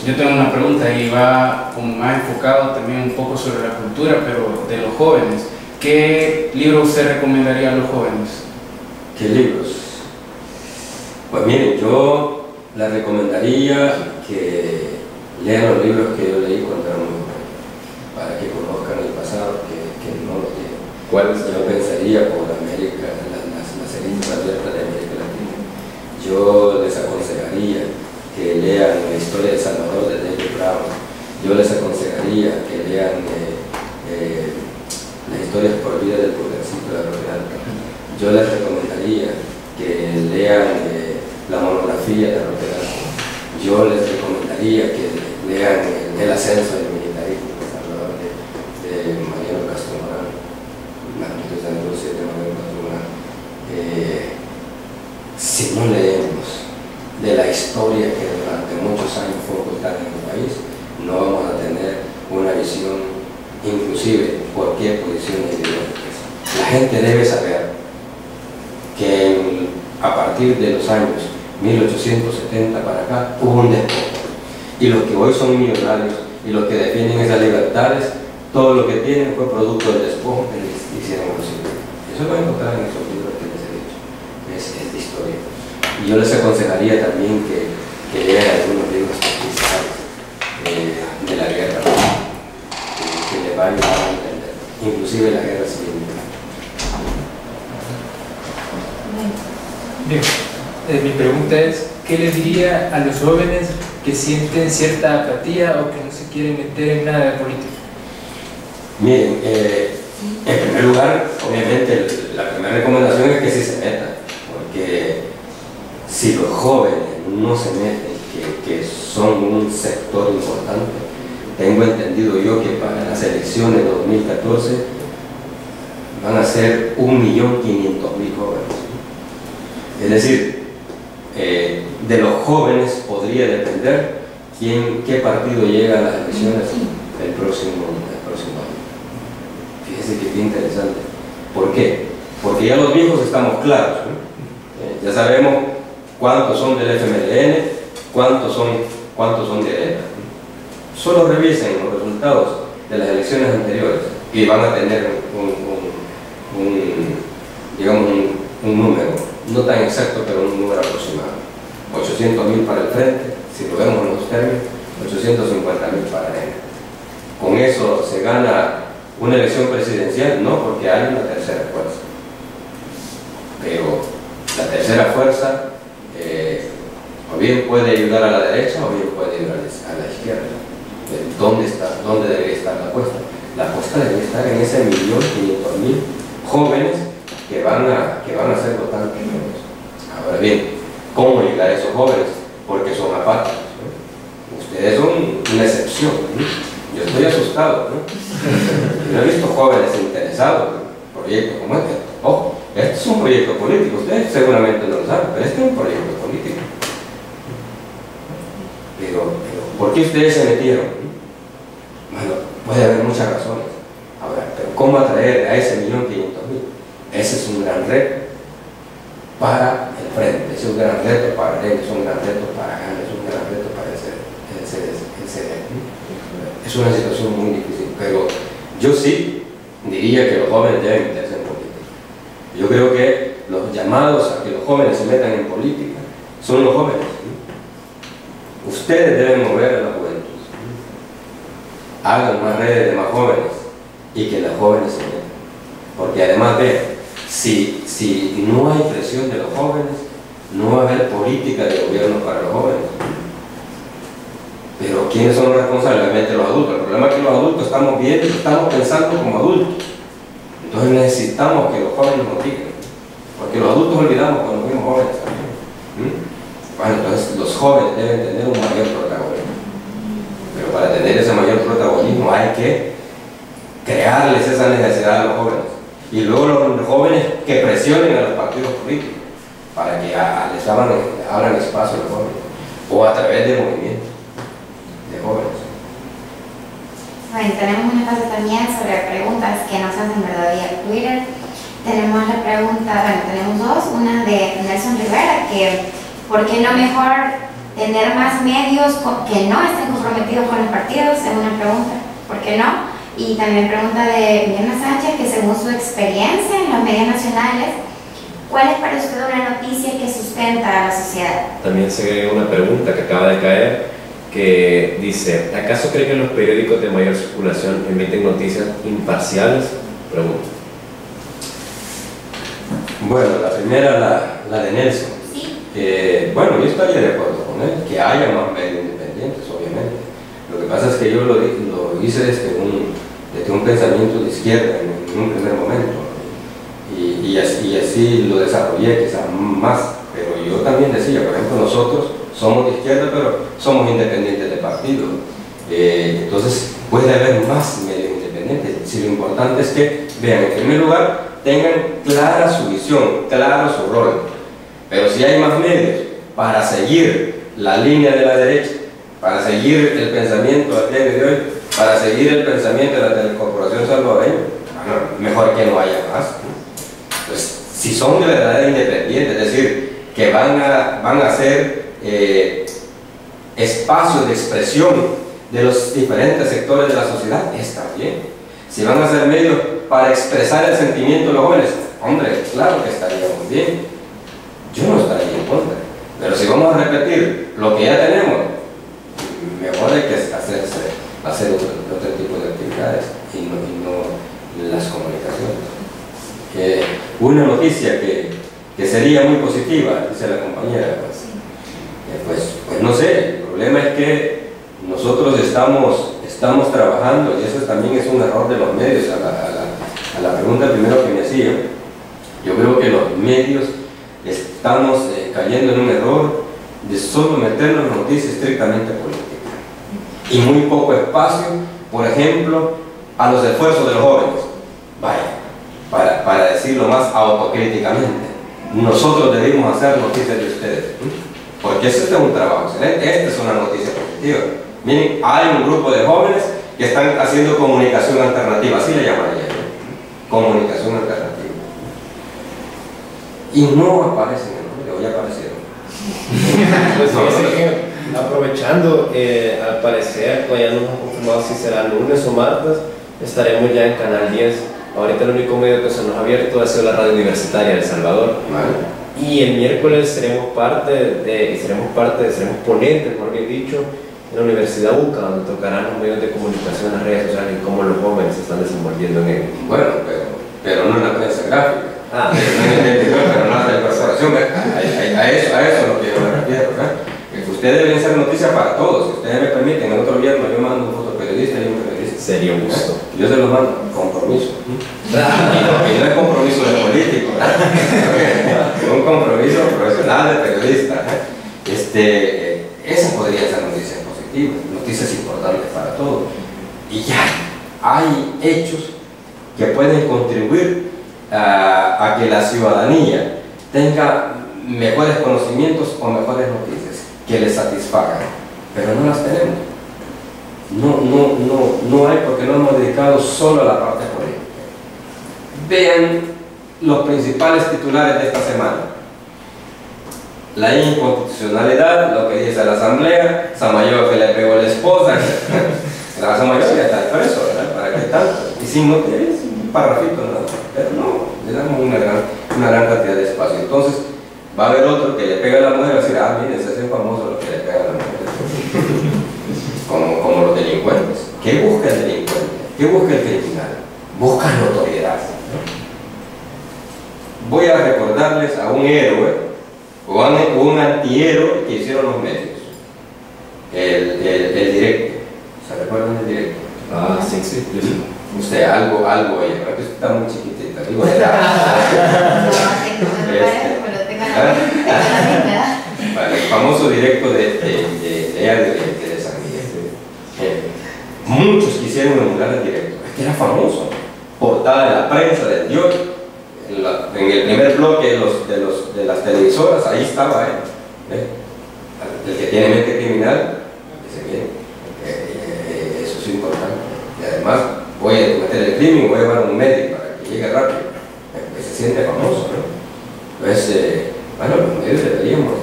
yo tengo una pregunta y va como más enfocado también un poco sobre la cultura, pero de los jóvenes. ¿Qué libro usted recomendaría a los jóvenes? ¿Qué libros? Pues miren, yo Les recomendaría que lean los libros que yo leí cuando era muy joven, para que conozcan el pasado que no lo tienen. ¿Cuáles? Yo pensaría por América, las heridas abiertas de América Latina. Yo les aconsejaría que lean la historia de Salvador de David Brown. Yo les aconsejaría que lean las historias por vida del Pulgarcito de Roque Alta. Yo les recomendaría que lean la monografía de Roque Alta. Yo les recomendaría que lean el ascenso del militarismo de Salvador de Mariano Castro Morán, si no leemos de la historia que durante muchos años fue ocultada en el país, no vamos a tener una visión inclusive por qué posiciones ideológicas. La gente debe saber que a partir de los años 1870 para acá hubo un despojo, y los que hoy son millonarios y los que defienden esas libertades, todo lo que tienen fue producto del despojo que les hicieron los civiles. Eso lo van a encontrar en esos libros que les he dicho, es de historia. Y yo les aconsejaría también que lean algunos libros oficiales de la guerra, que les va a ayudar a entender, inclusive la guerra civil. Bien, mi pregunta es, ¿qué le diría a los jóvenes que sienten cierta apatía o que no se quieren meter en nada de política? Miren, en primer lugar, obviamente, la primera recomendación es que sí se metan, porque si los jóvenes no se meten, que son un sector importante, tengo entendido yo que para las elecciones de 2014 van a ser 1.500.000 jóvenes. Es decir, de los jóvenes podría depender qué partido llega a las elecciones el próximo año. Fíjese que bien interesante. ¿Por qué? Porque ya los viejos estamos claros, ¿no? Ya sabemos cuántos son del FMLN, cuántos son de ETA. Solo revisen los resultados de las elecciones anteriores y van a tener un número, no tan exacto, pero un número aproximado. 800.000 para el frente, si lo vemos en los términos, 850.000 para él. Con eso se gana una elección presidencial, no, porque hay una tercera fuerza. Pero la tercera fuerza o bien puede ayudar a la derecha o bien puede ayudar a la izquierda. ¿Dónde debería estar la apuesta? La apuesta debería estar en ese 1.500.000 jóvenes que van a ser votantes nuevos. Ahora bien, ¿cómo llegar a esos jóvenes? Porque son apáticos, ¿no? Ustedes son una excepción, ¿no? Yo estoy asustado, ¿no? Yo he visto jóvenes interesados en proyectos como este. Ojo, este es un proyecto político, ustedes seguramente no lo saben, pero este es un proyecto político. Pero ¿por qué ustedes se metieron? Bueno, puede haber muchas razones. Ahora, pero ¿cómo atraer a ese 1.500.000? Ese es un gran reto para el frente, es un gran reto para él, es un gran reto para Gana, es un gran reto para el CD. Es una situación muy difícil, pero yo sí diría que los jóvenes deben meterse en política. Yo creo que los llamados a que los jóvenes se metan en política son los jóvenes. Ustedes deben mover a la juventud. Hagan más redes de más jóvenes y que las jóvenes se metan. Porque además si no hay presión de los jóvenes, no va a haber política de gobierno para los jóvenes. Pero ¿quiénes son los responsables? Obviamente los adultos. El problema es que los adultos estamos pensando como adultos. Entonces necesitamos que los jóvenes nos digan. Porque los adultos olvidamos cuando fuimos jóvenes también. Bueno, entonces los jóvenes deben tener un mayor protagonismo. Pero para tener ese mayor protagonismo hay que crearles esa necesidad a los jóvenes. Y luego los jóvenes que presionen a los partidos políticos para que les abran espacio a los jóvenes. O a través de movimientos de jóvenes. Bueno, tenemos un espacio también sobre preguntas que nos hacen vía Twitter. Tenemos la pregunta, tenemos dos. Una de Nelson Rivera, que ¿por qué no mejor tener más medios que no estén comprometidos con los partidos? Es una pregunta. ¿Por qué no? Y también pregunta de Viviana Sánchez, que según su experiencia en los medios nacionales, ¿Cuál es para usted una noticia que sustenta a la sociedad? También se agrega una pregunta que acaba de caer, que dice, ¿acaso cree que los periódicos de mayor circulación emiten noticias imparciales? Pregunta. Bueno, la primera, la de Nelson. Sí. Bueno, yo estaría de acuerdo con él, que haya más medios independientes, obviamente. Lo que pasa es que yo lo hice desde un pensamiento de izquierda en un primer momento. Y así lo desarrollé quizás más. Pero yo también decía, por ejemplo, nosotros somos de izquierda, pero somos independientes de partido. Entonces, puede haber más medios independientes. Si lo importante es que, vean, en primer lugar, tengan clara su visión, claro su rol. Pero si hay más medios para seguir la línea de la derecha, para seguir el pensamiento del día de hoy, para seguir el pensamiento de la Telecorporación Salvadoreña, bueno, mejor que no haya más. Pues, si son de verdad independientes, es decir, que van a ser espacios de expresión de los diferentes sectores de la sociedad, está bien. Si van a ser medios para expresar el sentimiento de los jóvenes, hombre, claro que estaría muy bien. Yo no estaría en contra. Pero si vamos a repetir lo que ya tenemos, mejor hay que hacer otro tipo de actividades y no las comunicaciones. Una noticia que sería muy positiva, dice la compañera, pues no sé, el problema es que nosotros estamos trabajando, y eso también es un error de los medios. A la pregunta primero que me hacía, yo creo que los medios estamos cayendo en un error de solo meternos en noticias estrictamente políticas y muy poco espacio, por ejemplo, a los esfuerzos de los jóvenes. Vaya, para decirlo más autocríticamente, nosotros debimos hacer noticias de ustedes, porque este es un trabajo excelente, esta es una noticia positiva. Miren, hay un grupo de jóvenes que están haciendo comunicación alternativa, así le llaman ayer, comunicación alternativa. Y no aparecen en el video, ya aparecieron. Pues fíjense que, aprovechando, al parecer todavía no nos han confirmado si será lunes o martes, estaremos ya en Canal 10. Ahorita el único medio que se nos ha abierto ha sido la Radio Universitaria de El Salvador. Vale. Y el miércoles seremos ponentes, mejor bien dicho, en la Universidad UCA, donde tocarán los medios de comunicación, las redes sociales y cómo los jóvenes se están desenvolviendo en ello. Bueno, pero no en la prensa gráfica. Pero no la corporación. A eso es lo que yo me refiero. Que ustedes deben ser noticias para todos. Si ustedes me permiten, el otro viernes yo mando un fotoperiodista y un periodista. Sería un gusto. Yo se los mando, compromiso. Y no es compromiso de político, un compromiso profesional de periodista. Esas podrían ser noticias positivas, noticias importantes para todos. Y ya hay hechos que pueden contribuir a que la ciudadanía tenga mejores conocimientos o mejores noticias que les satisfagan, pero no las tenemos. No hay, porque no hemos dedicado solo a la parte política. Vean los principales titulares de esta semana: la inconstitucionalidad, lo que dice la asamblea, Samayoa que le pegó a la esposa, la Samayoa ya está preso, ¿verdad? ¿Para qué tanto? Y sin noticias, un parrafito nada más, pero no, le damos una gran cantidad de espacio. Entonces va a haber otro que le pega a la mujer y va a decir, miren, se hace famoso lo que le pega a la mujer. Como los delincuentes. ¿Qué busca el delincuente? ¿Qué busca el criminal? Busca notoriedad. Voy a recordarles a un héroe o a un antihéroe que hicieron los medios. El directo. ¿Se recuerdan del directo? Sí. Usted, algo oye, pero que está muy chiquitita. Digo, el famoso directo de San Miguel. Muchos quisieron emular el directo. Este era famoso. Portada de la prensa, del diario. En el primer bloque de las televisoras, ahí estaba él. El que tiene mente criminal, dice bien, eso es importante. Y además, voy a cometer el crimen, voy a llevar a un médico para que llegue rápido. Pues se siente famoso, ¿no? Entonces, bueno, los medios deberíamos,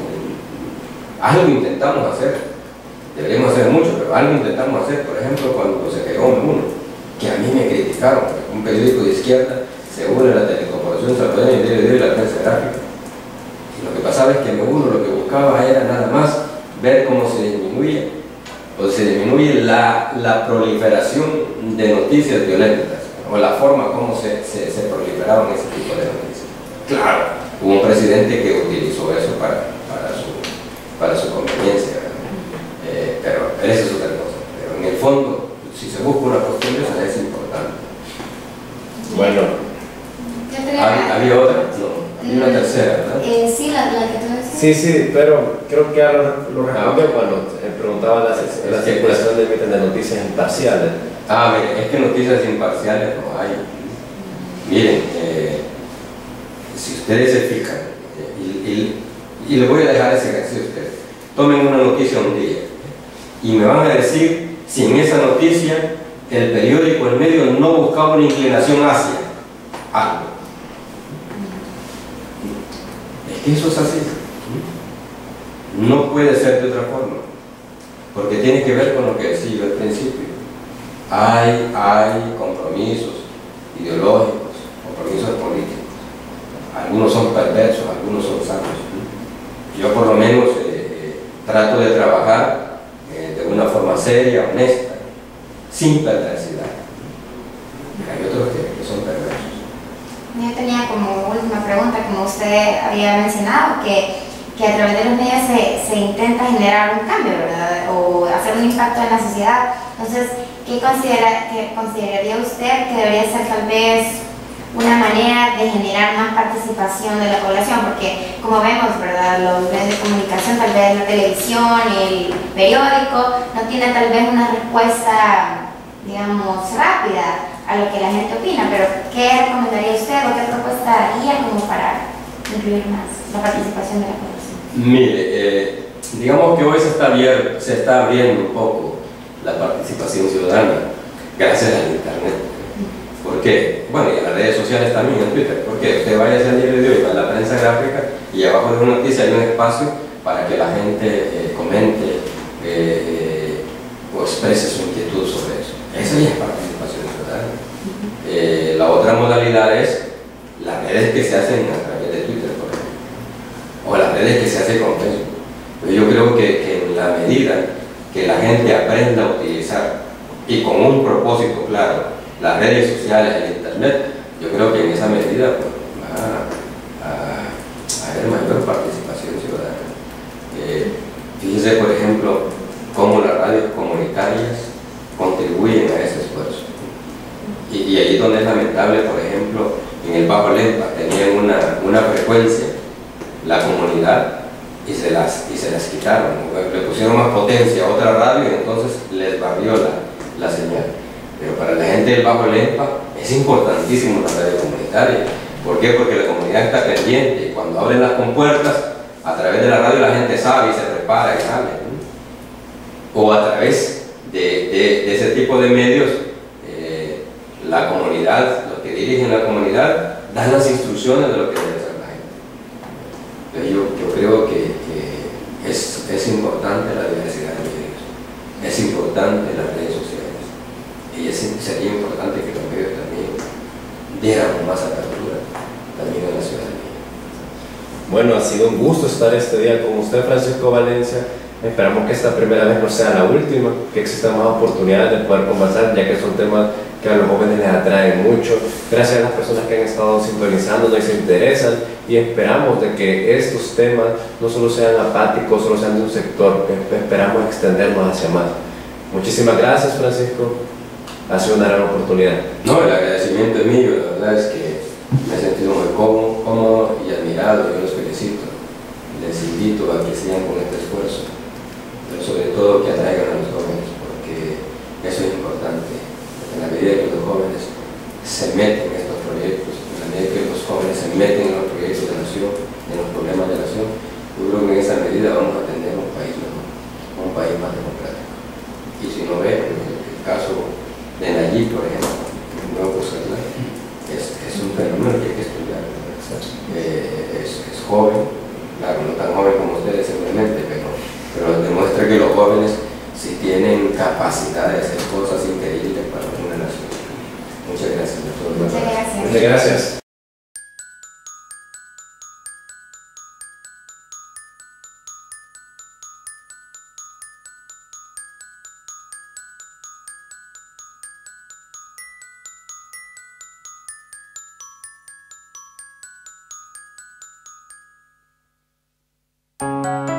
algo intentamos hacer, deberíamos hacer mucho, pero algo intentamos hacer. Por ejemplo, cuando se creó uno, que a mí me criticaron, un periódico de izquierda se une a la Telecorporación Salvadoreña y la prensa gráfica. Lo que pasaba es que uno lo que buscaba era nada más ver cómo se disminuye la proliferación de noticias violentas, o la forma como se proliferaban ese tipo de noticias. Claro, hubo un presidente que utilizó eso para su conveniencia, pero esa es otra cosa. Pero en el fondo, si se busca una cuestión de esa, es importante. Bueno. ¿Había otra? No. Había una tercera, ¿verdad? Sí, la que tú decías. Sí, pero creo que ya lo respondió cuando preguntaba la circulación de noticias imparciales. Mire, es que noticias imparciales no hay. Miren, si ustedes se fijan, y les voy a dejar ese ejercicio a ustedes, tomen una noticia un día y me van a decir si en esa noticia el periódico, el medio, no buscaba una inclinación hacia algo. Es que eso es así. No puede ser de otra forma, porque tiene que ver con lo que decía yo al principio. Hay compromisos ideológicos, compromisos políticos. Algunos son perversos, algunos son sanos. Yo por lo menos trato de trabajar de una forma seria, honesta, sin perversidad. Hay otros que son perversos. Yo tenía como última pregunta, como usted había mencionado, que a través de los medios se intenta generar un cambio, ¿verdad? O hacer un impacto en la sociedad. Entonces, ¿qué consideraría usted que debería ser tal vez una manera de generar más participación de la población? Porque como vemos, ¿verdad?, los medios de comunicación, tal vez la televisión, el periódico, no tienen tal vez una respuesta, digamos, rápida a lo que la gente opina, pero ¿qué recomendaría usted o qué propuesta haría como para incluir más la participación de la población? Mire, digamos que hoy se está abriendo un poco la participación ciudadana gracias al internet. ¿Por qué? Bueno, y a las redes sociales también, en Twitter. Porque usted vaya a salir de hoy a la prensa gráfica y abajo de una noticia hay un espacio para que la gente comente o exprese su inquietud sobre eso. Esa ya es participación ciudadana. La otra modalidad es las redes que se hacen a través de Twitter, por ejemplo, o las redes que se hacen con Facebook. Pues yo creo que en la medida que la gente aprenda a utilizar y con un propósito claro las redes sociales, el internet, yo creo que en esa medida pues, va a haber mayor participación ciudadana. Fíjense, por ejemplo, cómo las radios comunitarias contribuyen a ese esfuerzo. Y ahí donde es lamentable, por ejemplo, en el Bajo Lempa tenían una frecuencia, la comunidad, y se las quitaron, le pusieron más potencia a otra radio y entonces les barrió la señal. Pero para la gente del Bajo Lempa es importantísimo la radio comunitaria. ¿Por qué? Porque la comunidad está pendiente y cuando abren las compuertas, a través de la radio la gente sabe y se prepara y sale, ¿no? O a través de ese tipo de medios, la comunidad, los que dirigen la comunidad, dan las instrucciones de lo que debe hacer la gente. Entonces yo creo que es importante la diversidad de medios, es importante las redes sociales. Y sería importante que los medios también dieran más apertura también a la ciudadanía. Bueno, ha sido un gusto estar este día con usted, Francisco Valencia. Esperamos que esta primera vez no sea la última, que existan más oportunidades de poder conversar, ya que son temas que a los jóvenes les atraen mucho. Gracias a las personas que han estado sintonizándonos y se interesan, y esperamos de que estos temas no solo sean apáticos, solo sean de un sector, esperamos extendernos hacia más. Muchísimas gracias, Francisco. Ha sido una gran oportunidad. No, el agradecimiento es mío, la verdad es que me he sentido muy cómodo y admirado, yo los felicito. Les invito a que sigan con este esfuerzo, pero sobre todo que atraigan a los jóvenes, porque eso es importante. En la medida que los jóvenes se meten en estos proyectos, en la medida que los jóvenes se meten en los proyectos de nación, en los problemas de nación, yo creo que en esa medida vamos a tener un país mejor, un país más democrático. Y si no ven, en el caso de Nayib, por ejemplo, en Nuevo Cuscatlán, es un fenómeno que hay que estudiar. Es joven, claro, no tan joven como ustedes seguramente, pero demuestra que los jóvenes sí tienen capacidad de hacer cosas increíbles para una nación. Muchas gracias a todos. Muchas gracias. Muchas gracias. Gracias.